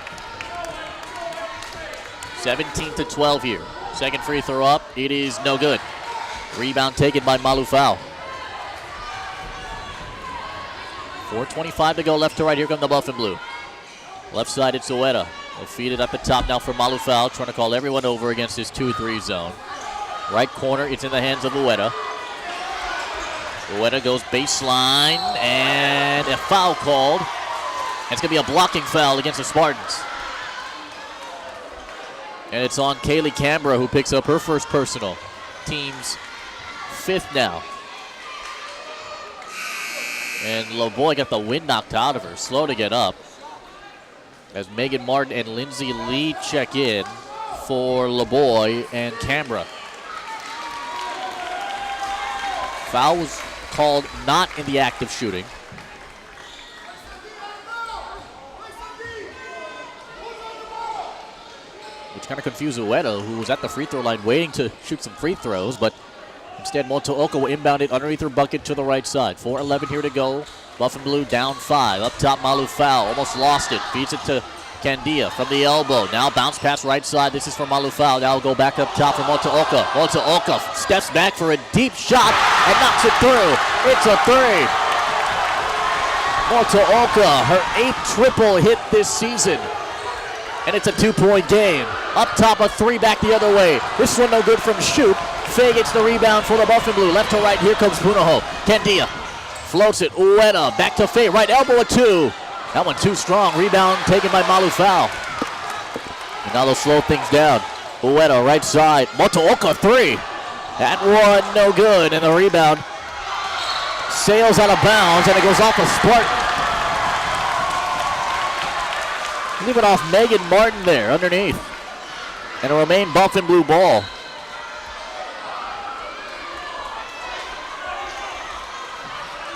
17-12 here. Second free throw up. It is no good. Rebound taken by Malufau. 4:25 to go, left to right. Here come the Buffanblu. Left side, it's Ueda. They'll feed it up at top now for Malufau, trying to call everyone over against his 2-3 zone. Right corner, it's in the hands of Ueda. Ueda goes baseline, and a foul called. And it's going to be a blocking foul against the Spartans. And it's on Kaylee Canberra, who picks up her first personal. Team's 5th now. And LeBoy got the wind knocked out of her. Slow to get up. As Megan Martin and Lindsay Lee check in for LeBoy and Canberra. Foul was called not in the act of shooting. Which kind of confused Ueda, who was at the free throw line waiting to shoot some free throws, but instead Motooka will inbound it underneath her bucket to the right side. 4:11 here to go. Buffanblu down 5. Up top, Malufau almost lost it. Feeds it to Candia from the elbow. Now bounce pass right side. This is for Malufau. Now go back up top for Motooka. Motooka steps back for a deep shot and knocks it through. It's a 3. Motooka, her 8th triple hit this season. And it's a 2-point game. Up top, a 3 back the other way. This one no good from Shoop. Faye gets the rebound for the Buffanblu. Left to right, here comes Punahou. Candia floats it. Ueda back to Faye. Right elbow, a 2. That one too strong. Rebound taken by Malufau. And now they'll slow things down. Ueda right side. Motooka 3. That one no good. And the rebound sails out of bounds, and it goes off a Spartan. Leave it off Megan Martin there underneath. And it'll remain Buffanblu ball.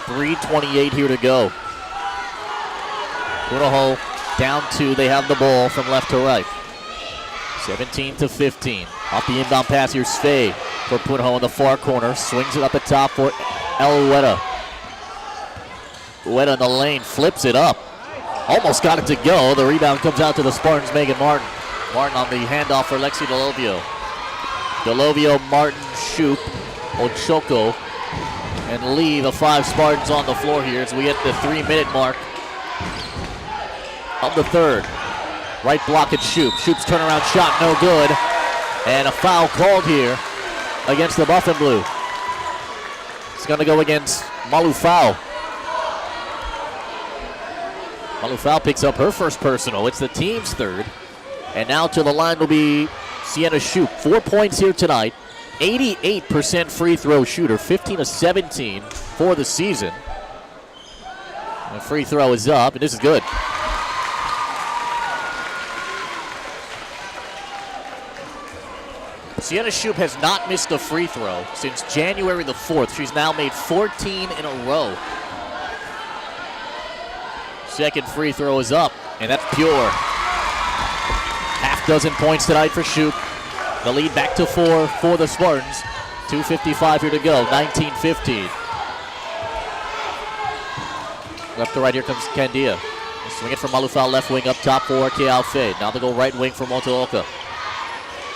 .328 here to go. Punahou down 2. They have the ball from left to right. 17-15. Off the inbound pass, here's Faye for Punahou in the far corner. Swings it up at top for Ueda. Ueda in the lane, flips it up. Almost got it to go. The rebound comes out to the Spartans' Megan Martin. Martin on the handoff for Lexi Delovio. Delovio, Martin, Shoop, Ochoko, and Lee, the 5 Spartans on the floor here as we hit the 3-minute mark of the 3rd. Right block at Shoop. Shoop's turnaround shot no good. And a foul called here against the Buffanblu. It's going to go against Malufau. Malufau picks up her first personal. It's the team's 3rd. And now to the line will be Sienna Shoop. 4 points here tonight. 88% free throw shooter. 15-17 for the season. The free throw is up, and this is good. Sienna Shoop has not missed a free throw since January the 4th. She's now made 14 in a row. Second free throw is up, and that's pure. Half dozen points tonight for Shoop. The lead back to 4 for the Spartans. 2:55 here to go, 19-15. Left to right, here comes Candia. Swing it from Malufau, left wing up top for Keal Faye. Now they go right wing for Motooka.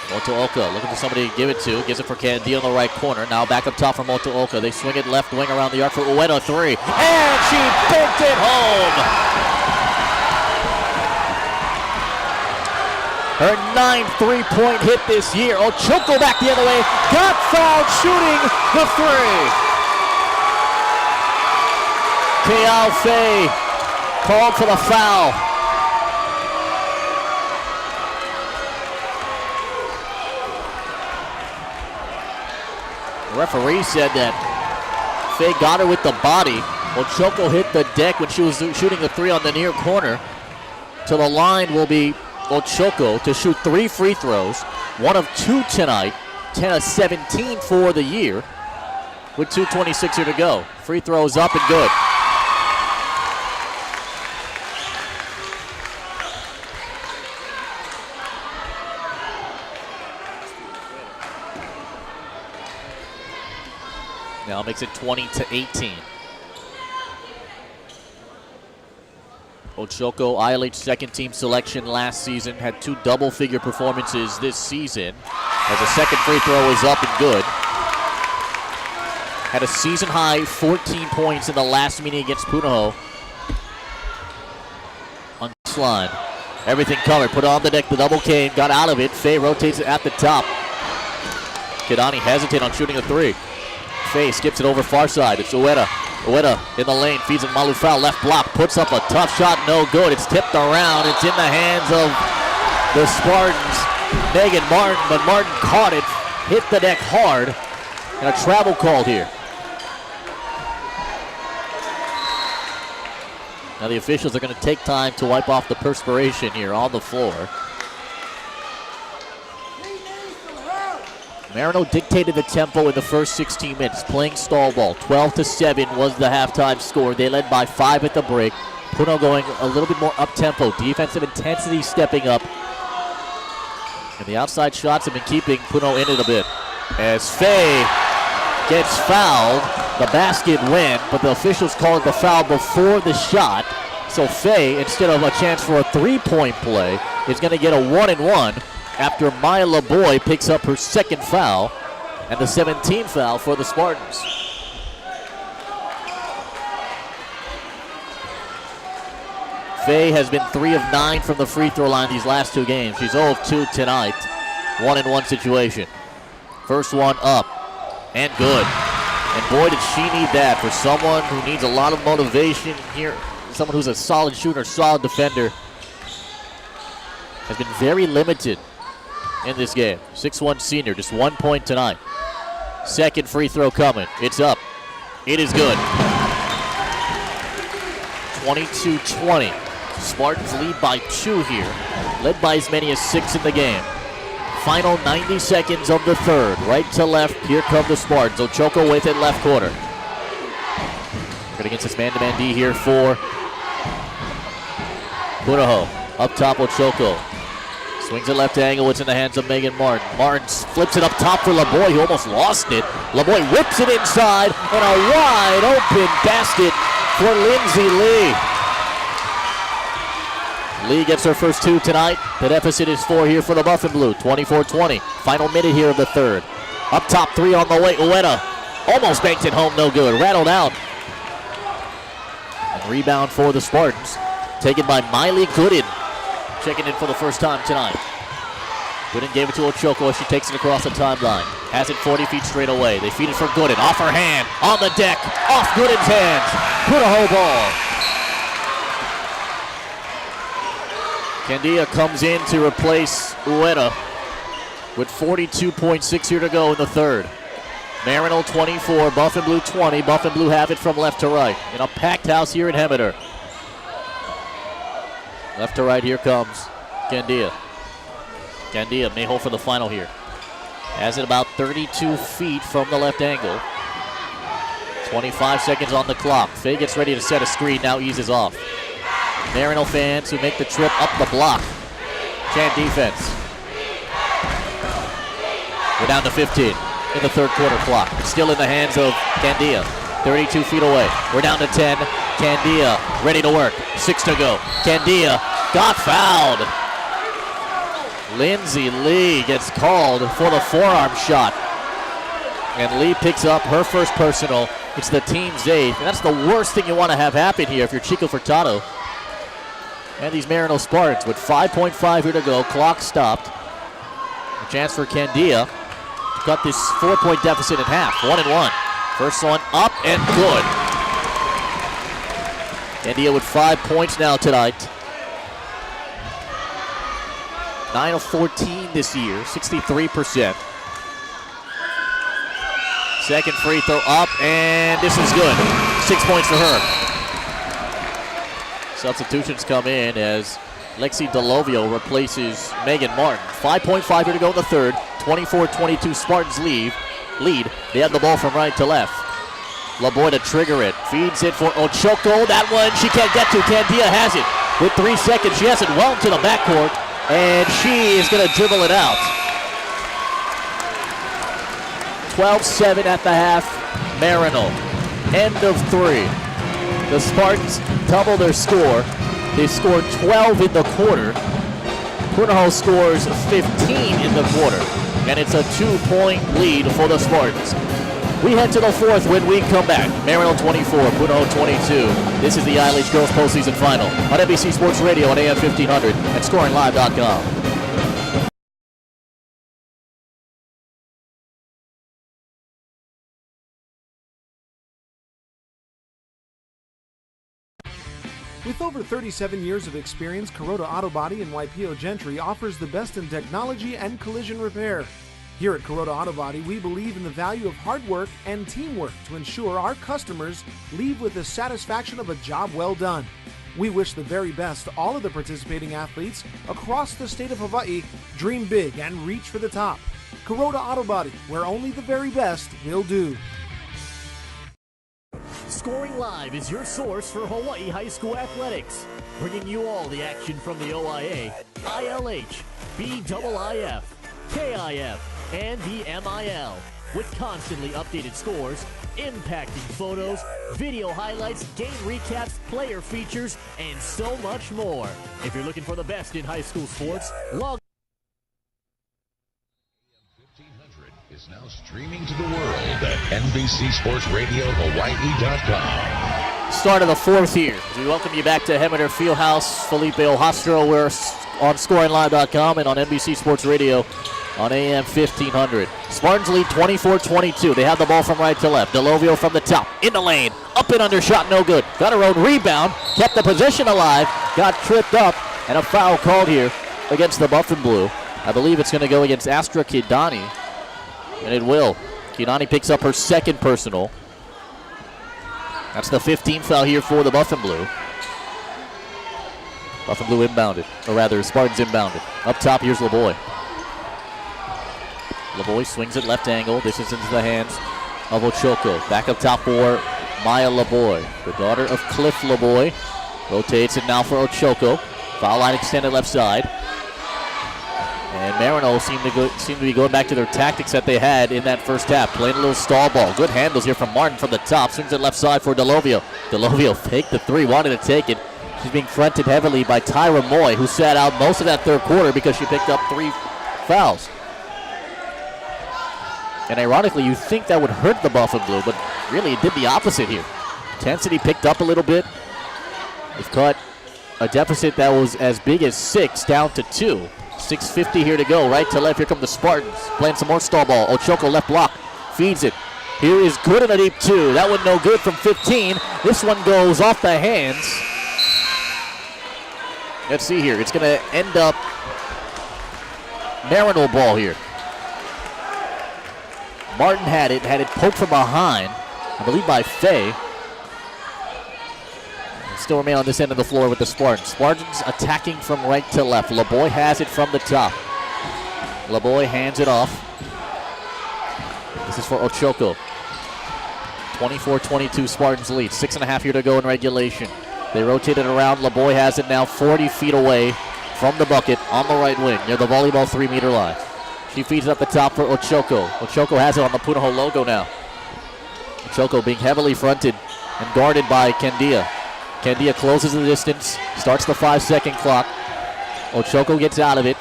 Motooka looking for somebody to give it to. Gives it for Candia on the right corner. Now back up top for Motooka. They swing it left wing around the arc for Ueda 3. And she picked it home! Her 9th 3-point hit this year. Ochoko back the other way. Got fouled shooting the 3. Keal Faye called for the foul. The referee said that Faye got her with the body. Ochoko hit the deck when she was shooting the 3 on the near corner. To the line will be Ochoko to shoot 3 free throws. 1 of 2 tonight. 10 of 17 for the year. With 2:26 here to go. Free throws up and good. Now makes it 20-18. Ochoco, ILH second-team selection last season, had 2 double-figure performances this season. As a second free throw is up and good. Had a season-high 14 points in the last meeting against Punahou. On this line, everything covered, put on the deck, the double cane, got out of it. Faye rotates it at the top. Kidani hesitate on shooting a 3. Faye skips it over far side. It's Ueda. Ueda in the lane, feeds it Malufal, left block, puts up a tough shot, no good. It's tipped around. It's in the hands of the Spartans. Megan Martin, but Martin caught it, hit the deck hard, and a travel called here. Now the officials are going to take time to wipe off the perspiration here on the floor. Maryknoll dictated the tempo in the first 16 minutes, playing stall ball. 12-7 was the halftime score. They led by 5 at the break. Punahou going a little bit more up-tempo. Defensive intensity stepping up. And the outside shots have been keeping Punahou in it a bit. As Faye gets fouled, the basket went, but the officials called the foul before the shot. So Faye, instead of a chance for a 3-point play, is going to get a 1-and-1. After Maya LeBoy picks up her second foul and the 17th foul for the Spartans. Faye has been 3 of 9 from the free throw line these last 2 games. She's 0 of 2 tonight. 1-and-1 situation. First one up and good. And boy, did she need that for someone who needs a lot of motivation here. Someone who's a solid shooter, solid defender. Has been very limited in this game. 6'1" senior, just 1 point tonight. Second free throw coming. It's up. It is good. 22-20. Spartans lead by 2 here. Led by as many as 6 in the game. Final 90 seconds of the third. Right to left, here come the Spartans. Ochoco with it, left corner. Good against this man-to-man D here for Punahou. Up top, Ochoco. Swings it left angle, it's in the hands of Megan Martin. Martin flips it up top for LeBoy, who almost lost it. LeBoy whips it inside, and a wide open basket for Lindsay Lee. Lee gets her first 2 tonight. The deficit is 4 here for the Buffanblu, 24-20. Final minute here of the third. Up top, 3 on the way, Ueda. Almost banked it home, no good, rattled out. And rebound for the Spartans, taken by Miley Gooden. Checking in for the first time tonight. Gooden gave it to Ochoco as she takes it across the timeline. Has it 40 feet straight away. They feed it for Gooden. Off her hand. On the deck. Off Gooden's hands. Punahou ball. Candia comes in to replace Ueda with 42.6 here to go in the third. Maryknoll 24, Buffanblu 20. Buffanblu have it from left to right in a packed house here in Hemeter. Left to right, here comes Candia. Candia may hold for the final here. Has it about 32 feet from the left angle. 25 seconds on the clock. Faye gets ready to set a screen, now eases off. Maryknoll fans who make the trip up the block. Chant defense. We're down to 15 in the third quarter clock. It's still in the hands of Candia. 32 feet away. We're down to 10. Candia ready to work. 6 to go. Candia got fouled. Lindsay Lee gets called for the forearm shot. And Lee picks up her first personal. It's the team's 8th. And that's the worst thing you want to have happen here if you're Chico Furtado. And these Maryknoll Spartans with 5.5 here to go. Clock stopped. A chance for Candia to cut this 4-point deficit in half. 1-1. First one up and good. Candia with 5 points now tonight. 9 of 14 this year, 63%. Second free throw up, and this is good. 6 points for her. Substitutions come in as Lexi Delovio replaces Megan Martin. 5.5 here to go in the third. 24-22 Spartans lead. They have the ball from right to left. LeBoy to trigger it. Feeds it for Ochoco. That one she can't get to. Candia has it with 3 seconds. She has it well into the backcourt, and she is going to dribble it out. 12-7 at the half. Maryknoll. End of 3. The Spartans double their score. They scored 12 in the quarter. Punahou scores 15 in the quarter. And it's a 2-point lead for the Spartans. We head to the fourth when we come back. Maryknoll 24, Punahou 22. This is the ILH Girls Postseason Final on NBC Sports Radio on AM 1500 and ScoringLive.com. With over 37 years of experience, Kuroda Auto Body in Waipio Gentry offers the best in technology and collision repair. Here at Kuroda Auto Body, we believe in the value of hard work and teamwork to ensure our customers leave with the satisfaction of a job well done. We wish the very best to all of the participating athletes across the state of Hawaii. Dream big and reach for the top. Kuroda Auto Body, where only the very best will do. Scoring Live is your source for Hawaii high school athletics, bringing you all the action from the OIA, ILH, BIIF, KIF, and the MIL, with constantly updated scores, impacting photos, video highlights, game recaps, player features, and so much more. If you're looking for the best in high school sports, log is now streaming to the world at NBCSportsRadioHawaii.com. Start of the fourth here. We welcome you back to Hemeter Fieldhouse. Felipe Ojastro, we're on ScoringLive.com and on NBC Sports Radio on AM 1500. Spartans lead 24-22. They have the ball from right to left. Delovio from the top, in the lane, up and under, shot no good. Got a road rebound, kept the position alive, got tripped up, and a foul called here against the Buffanblu. I believe it's going to go against Astra Kidani. And it will. Kinani picks up her second personal. That's the 15th foul here for the Buffanblu. Buffanblu inbounded, or rather, Spartans inbounded. Up top, here's LeBoy. LeBoy swings it left angle. This is into the hands of Ochoko. Back up top for Maya LeBoy, the daughter of Cliff LeBoy. Rotates it now for Ochoko. Foul line extended left side. And Maryknoll seem to be going back to their tactics that they had in that first half. Playing a little stall ball. Good handles here from Martin from the top. Swings it left side for Delovio. Delovio faked the three, wanted to take it. She's being fronted heavily by Tyra Moy, who sat out most of that third quarter because she picked up 3 fouls. And ironically, you think that would hurt the Buffanblu, but really it did the opposite here. Intensity picked up a little bit. They've cut a deficit that was as big as 6 down to 2. 6:50 here to go, right to left. Here come the Spartans, playing some more stall ball. Ochoko left block, feeds it. Here is good in a deep 2. That one no good from 15. This one goes off the hands. Let's see here. It's going to end up Maryknoll ball here. Martin had it poked from behind, I believe by Faye. Still remain on this end of the floor with the Spartans. Spartans attacking from right to left. LeBoy has it from the top. LeBoy hands it off. This is for Ochoko. 24-22 Spartans lead. 6.5 here to go in regulation. They rotate it around. LeBoy has it now 40 feet away from the bucket on the right wing near the volleyball 3-meter line. She feeds it up the top for Ochoko. Ochoko has it on the Punahou logo now. Ochoko being heavily fronted and guarded by Kendia. Kendia closes the distance, starts the 5-second clock. Ochoko gets out of it.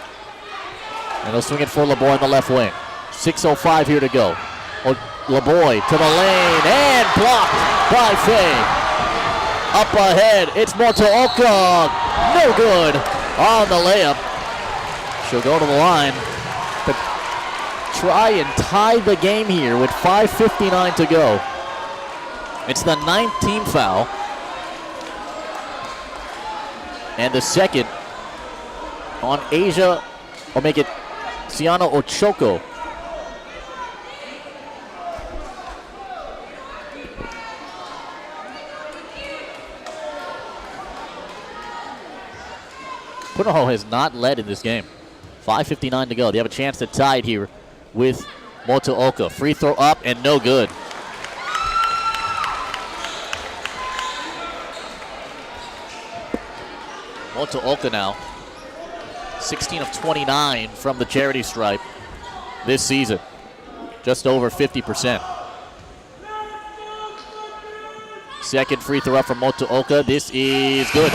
And they'll swing it for LeBoy on the left wing. 6:05 here to go. LeBoy to the lane and blocked by Faye. Up ahead, it's Motooka. No good on the layup. She'll go to the line to try and tie the game here with 5:59 to go. It's the 9th team foul. And the second on Asia, or make it Siana Ochoko. Punahou has not led in this game. 5:59 to go. They have a chance to tie it here with Motooka. Free throw up and no good. Motooka now, 16 of 29 from the charity stripe this season, just over 50%. Second free throw up from Motooka. This is good.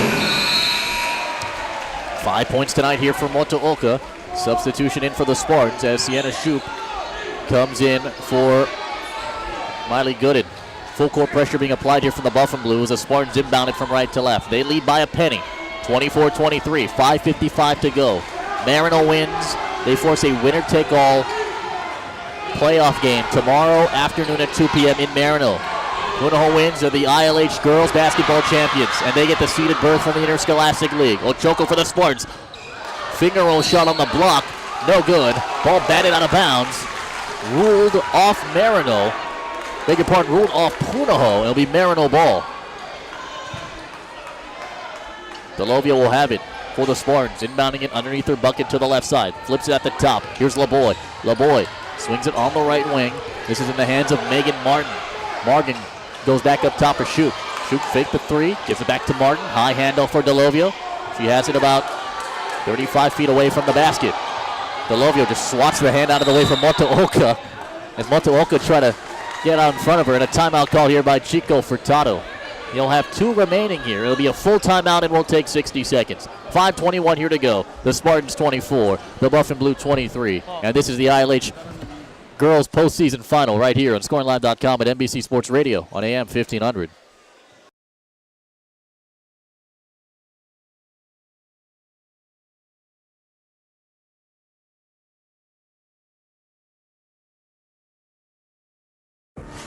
5 points tonight here for Motooka. Substitution in for the Spartans as Sienna Shoup comes in for Miley Gooden. Full court pressure being applied here from the Buffanblu as the Spartans inbound it from right to left. They lead by a penny, 24-23, 5:55 to go. Maryknoll wins. They force a winner-take-all playoff game tomorrow afternoon at 2 p.m. in Maryknoll. Punahou wins are the ILH girls basketball champions, and they get the seeded berth from the Interscholastic League. Ochoko for the Spartans. Finger roll shot on the block, no good. Ball batted out of bounds. Ruled off Maryknoll. Beg your pardon, ruled off Punahou. It'll be Maryknoll ball. Delovia will have it for the Spartans. Inbounding it underneath their bucket to the left side. Flips it at the top. Here's LeBoy. LeBoy swings it on the right wing. This is in the hands of Megan Martin. Morgan goes back up top for Shoup. Shoup fake the three. Gives it back to Martin. High handoff for Delovia. She has it about 35 feet away from the basket. Delovia just swats the hand out of the way from Motooka. As Motooka try to get out in front of her. And a timeout call here by Chico Furtado. He'll have 2 remaining here. It'll be a full timeout and we'll take 60 seconds. 5:21 here to go. The Spartans 24, the Buffanblu 23. And this is the ILH girls postseason final right here on ScoringLive.com at NBC Sports Radio on AM 1500.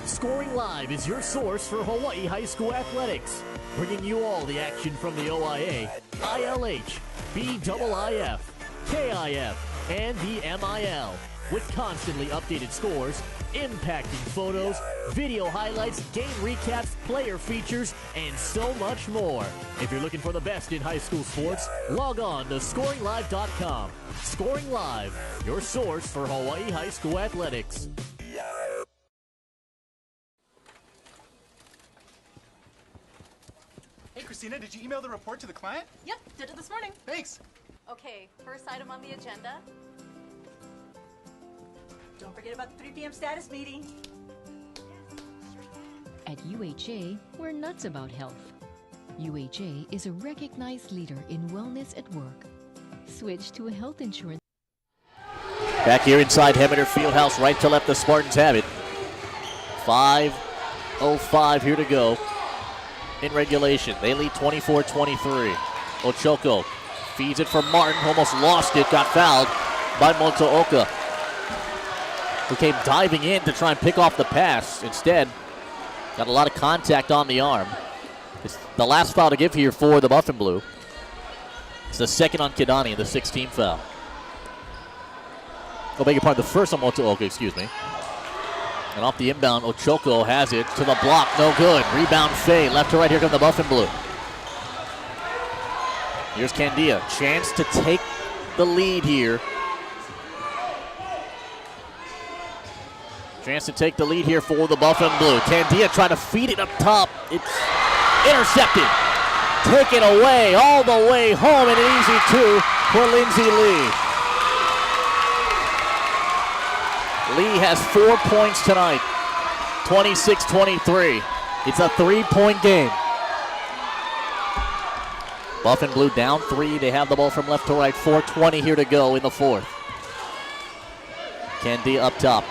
Scoring Live is your source for Hawaii high school athletics, bringing you all the action from the OIA, ILH, BIIF, KIF, and the MIL, with constantly updated scores, impacting photos, video highlights, game recaps, player features, and so much more. If you're looking for the best in high school sports, log on to ScoringLive.com. Scoring Live, your source for Hawaii high school athletics. Hey, Christina, did you email the report to the client? Yep, did it this morning. Thanks. Okay, first item on the agenda. Don't forget about the 3 p.m. status meeting. At UHA, we're nuts about health. UHA is a recognized leader in wellness at work. Switch to a health insurance. Back here inside Hemeter Fieldhouse, right to left, the Spartans have it. 5:05 here to go in regulation. They lead 24-23. Ochoko feeds it for Martin, almost lost it, got fouled by Motooka, who came diving in to try and pick off the pass. Instead, got a lot of contact on the arm. It's the last foul to give here for the Buffanblu. It's the second on Kidani, the 16th foul. Oh, beg your pardon, the first on Motooka, excuse me. And off the inbound, Ochoko has it to the block, no good. Rebound Faye, left to right, here come the Buffanblu. Here's Candia, chance to take the lead here. Chance to take the lead here for the Buffanblu. Candia trying to feed it up top. It's intercepted. Taken away all the way home, and an easy 2 for Lindsay Lee. Lee has 4 points tonight, 26-23. It's a 3-point game. Buffanblu down 3. They have the ball from left to right. 4:20 here to go in the fourth. Candia up top.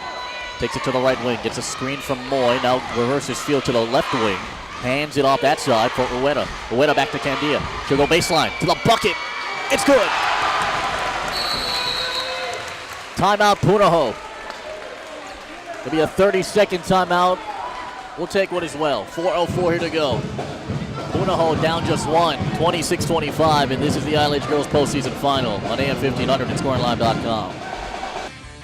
Takes it to the right wing. Gets a screen from Moy. Now reverses field to the left wing. Hands it off that side for Ueda. Ueda back to Candia. She'll go baseline to the bucket. It's good. Timeout Punahou. It'll be a 30-second timeout. We'll take one as well. 4:04 here to go. Punahou down just 1, 26-25, and this is the ILH Girls Postseason Final on AM 1500 and ScoringLive.com.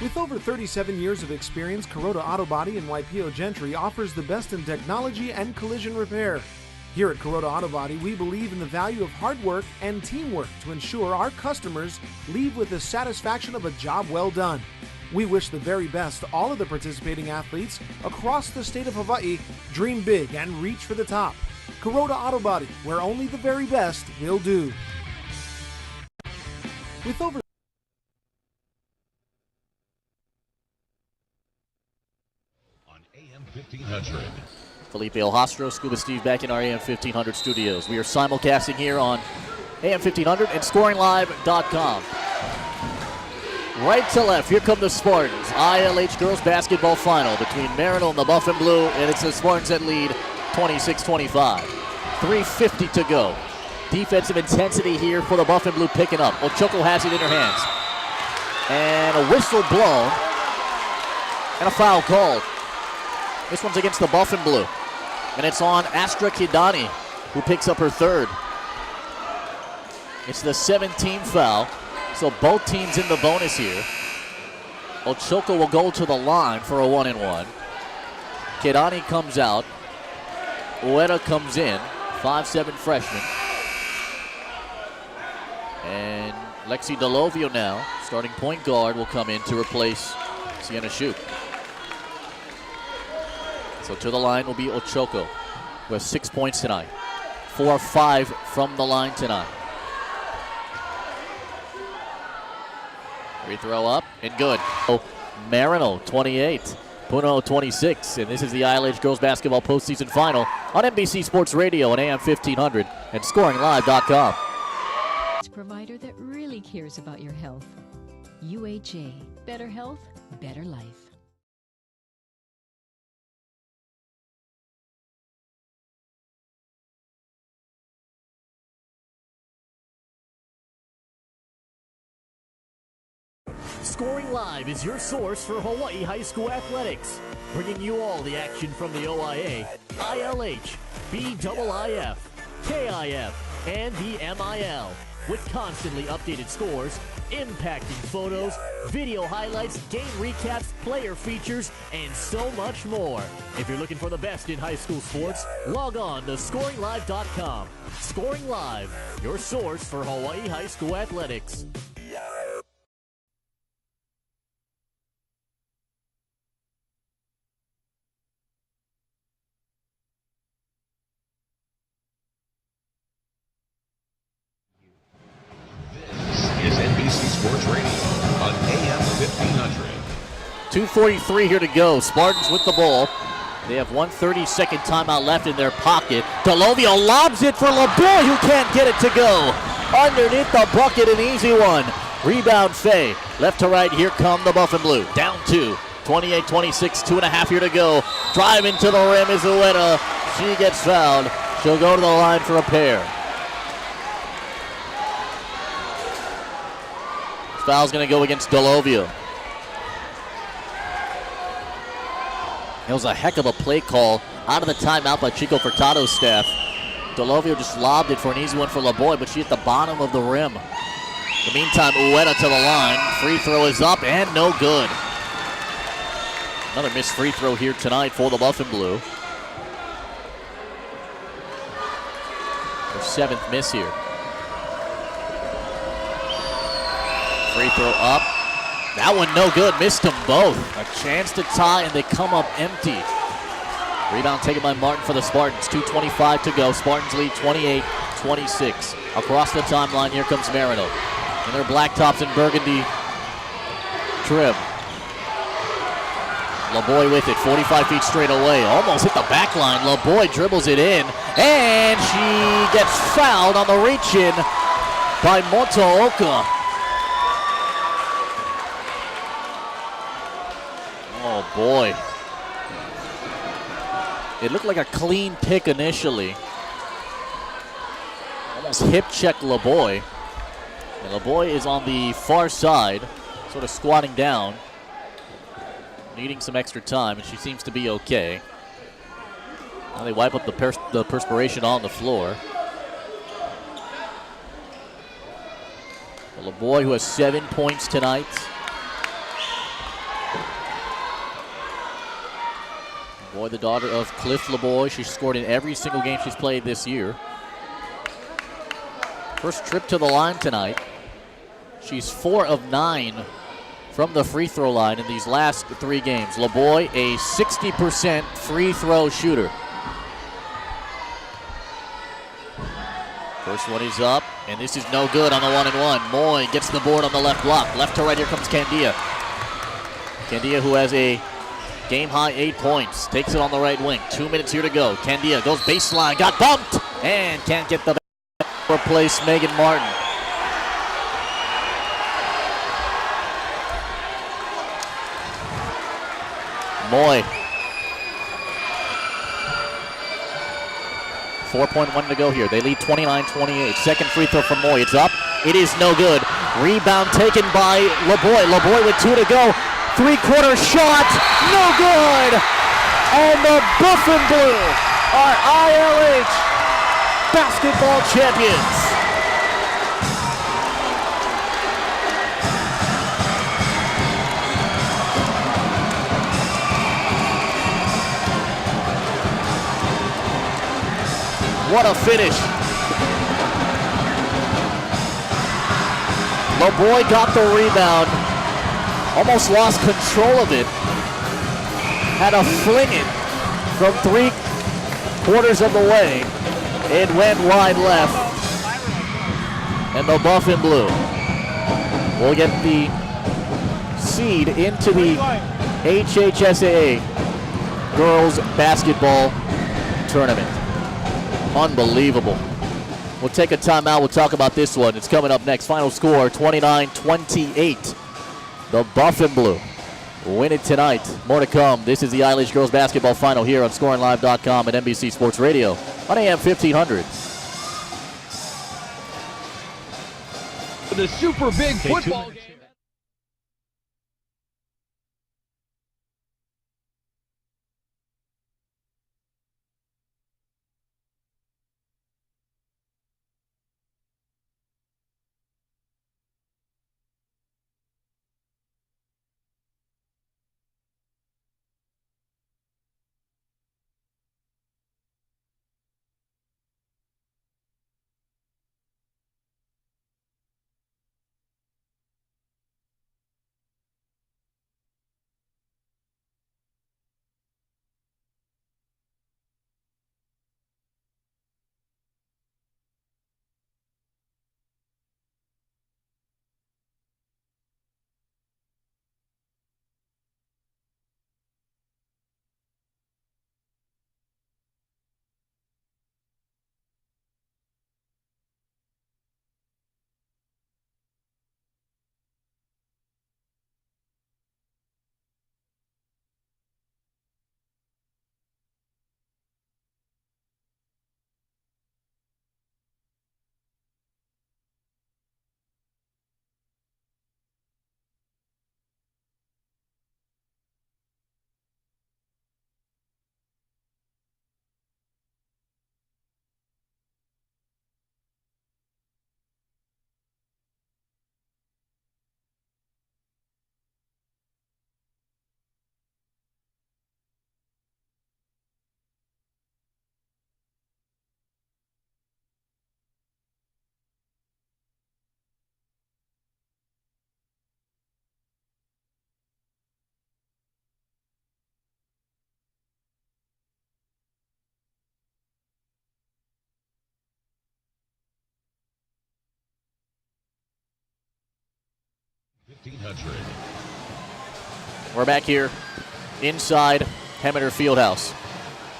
With over 37 years of experience, Kuroda Auto Body in Waipio Gentry offers the best in technology and collision repair. Here at Kuroda Auto Body, we believe in the value of hard work and teamwork to ensure our customers leave with the satisfaction of a job well done. We wish the very best to all of the participating athletes across the state of Hawaii. Dream big and reach for the top. Kuroda Auto Body, where only the very best will do. With over on AM 1500. Felipe Ojastro, Scuba Steve back in our AM 1500 studios. We are simulcasting here on AM1500 and ScoringLive.com. Right to left, here come the Spartans. ILH girls basketball final between Maryknoll and the Buffanblu, and it's the Spartans that lead 26-25. 3:50 to go. Defensive intensity here for the Buffanblu picking up. Ochoko has it in her hands. And a whistle blown. And a foul called. This one's against the Buffanblu. And it's on Astra Kidani, who picks up her third. It's the 17th foul. So both teams in the bonus here. Ochoko will go to the line for a 1-and-1. Kidani comes out. Ueda comes in. 5'7" freshman. And Lexi Delovio now, starting point guard, will come in to replace Sienna Shoup. So to the line will be Ochoko, who has 6 points tonight. 4 of 5 from the line tonight. Free throw up and good. Maryknoll 28, Punahou 26, and this is the ILH girls basketball postseason final on NBC Sports Radio and AM 1500 and ScoringLive.com. Provider that really cares about your health. UHA. Better health, better life. Scoring Live is your source for Hawaii high school athletics, bringing you all the action from the OIA, ILH, BIIF, KIF, and the MIL, with constantly updated scores, impacting photos, video highlights, game recaps, player features, and so much more. If you're looking for the best in high school sports, log on to ScoringLive.com. Scoring Live, your source for Hawaii high school athletics. Is NBC Sports Radio on AM 1500. 2:43 here to go. Spartans with the ball. They have 1:32 timeout left in their pocket. Delovio lobs it for LeBoy, who can't get it to go. Underneath the bucket, an easy one. Rebound Faye. Left to right, here come the Buffanblu. Down 2. 28-26, 2.5 here to go. Driving to the rim is Ueda. She gets fouled. She'll go to the line for a pair. Foul's going to go against Delovio. It was a heck of a play call out of the timeout by Chico Furtado's staff. Delovio just lobbed it for an easy one for LeBoy, but she hit the bottom of the rim. In the meantime, Ueda to the line. Free throw is up and no good. Another missed free throw here tonight for the Buffanblu. Their 7th miss here. Free throw up. That one no good. Missed them both. A chance to tie, and they come up empty. Rebound taken by Martin for the Spartans. 2:25 to go. Spartans lead 28-26. Across the timeline, here comes Maryknoll. In their blacktops and burgundy trim. LeBoy with it. 45 feet straight away. Almost hit the back line. LeBoy dribbles it in. And she gets fouled on the reach-in by Motooka. Oh boy. It looked like a clean pick initially. Almost hip check LeBoy. And LeBoy is on the far side, sort of squatting down, needing some extra time, and she seems to be okay. Now they wipe up the perspiration on the floor. LeBoy, who has 7 points tonight. LeBoy, the daughter of Cliff LeBoy. She's scored in every single game she's played this year. First trip to the line tonight. She's 4 of 9 from the free throw line in these last 3 games. LeBoy, a 60% free throw shooter. First one is up, and this is no good on the 1-and-1. Moy gets the board on the left block. Left to right, here comes Candia. Candia, who has a game-high 8 points, takes it on the right wing. 2 minutes here to go. Candia goes baseline, got bumped, and can't get the replace Megan Martin. Moy. 4.1 to go here. They lead 29-28. Second free throw from Moy. It's up. It is no good. Rebound taken by LeBoy. LeBoy with 2 to go. Three-quarter shot. No good. And the Buffanblu are ILH basketball champions. What a finish. LeBoy got the rebound, almost lost control of it, had to fling it from 3/4 of the way. It went wide left, and the Buffanblu will get the seed into the HHSAA girls basketball tournament. Unbelievable. We'll take a timeout. We'll talk about this one. It's coming up next. Final score, 29-28. The Buffanblu win it tonight. More to come. This is the ILH Girls Basketball Final here on ScoringLive.com and NBC Sports Radio on AM 1500. The super big football game. We're back here inside Hemeter Fieldhouse.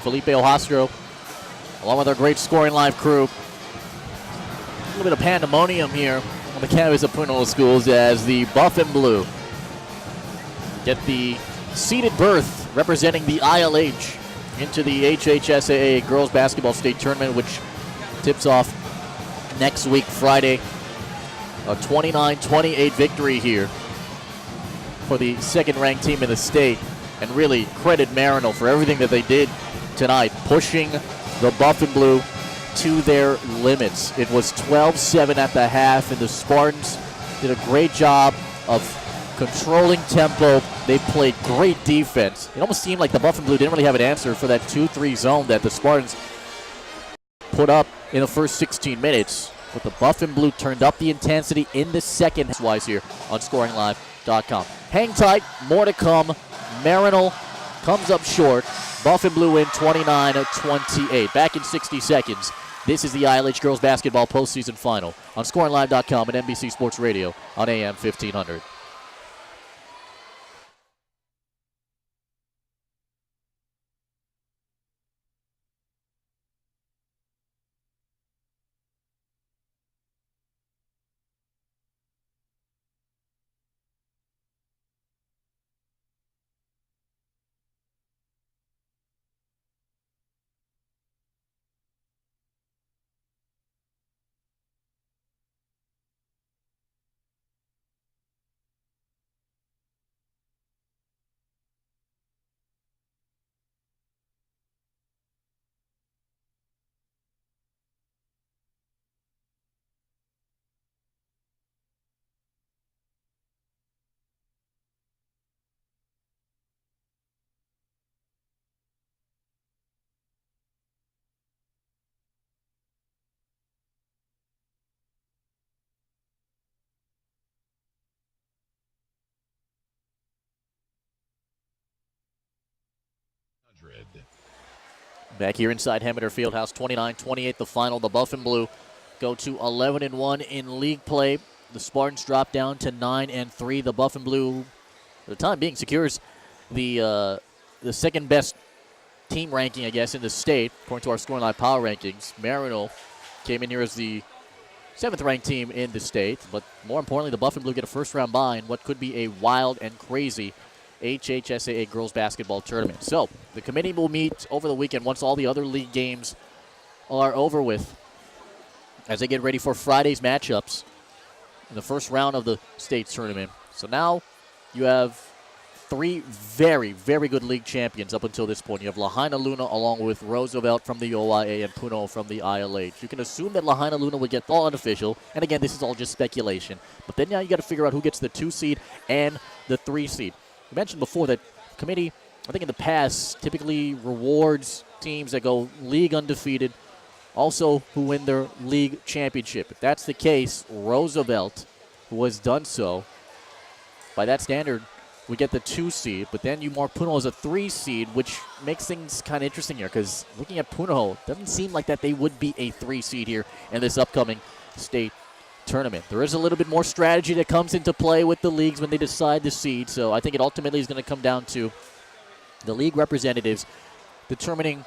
Felipe Ojastro, along with our great Scoring Live crew. A little bit of pandemonium here on the campus of Punahou Schools as the Buffanblu get the seeded berth representing the ILH into the HHSAA Girls Basketball State Tournament, which tips off next week, Friday. A 29-28 victory here for the second-ranked team in the state. And really credit Maryknoll for everything that they did tonight, pushing the Buffanblu to their limits. It was 12-7 at the half, and the Spartans did a great job of controlling tempo. They played great defense. It almost seemed like the Buffanblu didn't really have an answer for that 2-3 zone that the Spartans put up in the first 16 minutes. But the Buffanblu turned up the intensity in the second half here on ScoringLive.com. Hang tight, more to come. Maryknoll comes up short. Buffanblu win 29-28. Back in 60 seconds. This is the ILH Girls Basketball Postseason Final on ScoringLive.com and NBC Sports Radio on AM 1500. Back here inside Hemeter Fieldhouse, 29-28 the final. The Buffanblu go to 11-1 in league play. The Spartans drop down to 9-3. The Buffanblu, for the time being, secures the second best team ranking, I guess, in the state, according to our ScoringLive Power Rankings. Maryknoll came in here as the 7th-ranked team in the state, but more importantly, the Buffanblu get a first-round bye in what could be a wild and crazy HHSAA girls basketball tournament. So the committee will meet over the weekend once all the other league games are over with, as they get ready for Friday's matchups in the first round of the state tournament. So now you have 3 very, very good league champions up until this point. You have Lahaina Luna along with Roosevelt from the OIA and Punahou from the ILH. You can assume that Lahaina Luna would get all unofficial, and again, this is all just speculation. But then now you got to figure out who gets the 2 seed and the 3 seed. I mentioned before that committee, I think in the past, typically rewards teams that go league undefeated, also who win their league championship. If that's the case, Roosevelt, who has done so, by that standard, we get the 2 seed, but then you mark Punahou as a 3 seed, which makes things kind of interesting here, because looking at Punahou, it doesn't seem like that they would be a 3 seed here in this upcoming state tournament. There is a little bit more strategy that comes into play with the leagues when they decide the seed, so I think it ultimately is going to come down to the league representatives determining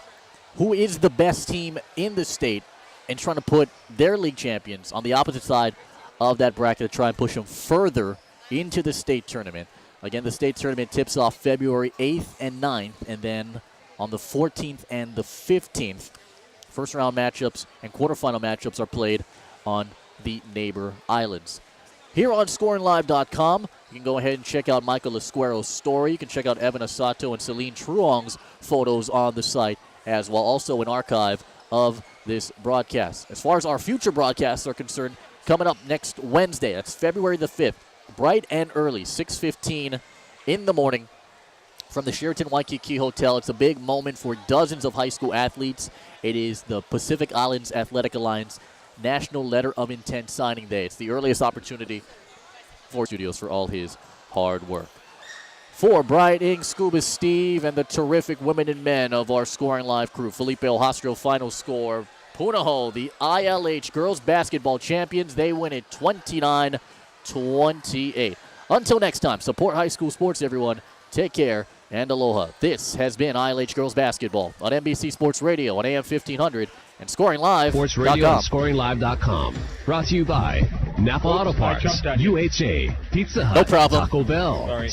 who is the best team in the state and trying to put their league champions on the opposite side of that bracket to try and push them further into the state tournament. Again, the state tournament tips off February 8th and 9th, and then on the 14th and the 15th, first-round matchups and quarterfinal matchups are played on the neighbor islands. Here on ScoringLive.com, you can go ahead and check out Michael Esquero's story. You can check out Evan Asato and Celine Truong's photos on the site as well. Also an archive of this broadcast. As far as our future broadcasts are concerned, coming up next Wednesday, that's February the 5th, bright and early, 6:15 in the morning from the Sheraton Waikiki Hotel. It's a big moment for dozens of high school athletes. It is the Pacific Islands Athletic Alliance National Letter of Intent Signing Day. It's the earliest opportunity for studios for all his hard work. For Bright Ing, Scuba Steve, and the terrific women and men of our Scoring Live crew, Felipe Ojastro, final score. Punahou, the ILH girls basketball champions, they win it 29-28. Until next time, support high school sports, everyone. Take care and aloha. This has been ILH girls basketball on NBC Sports Radio on AM 1500 and ScoringLive.com. Sports Radio and ScoringLive.com. Brought to you by Napa Auto Parts, UHA, Pizza Hut, no problem. Taco Bell. Sorry.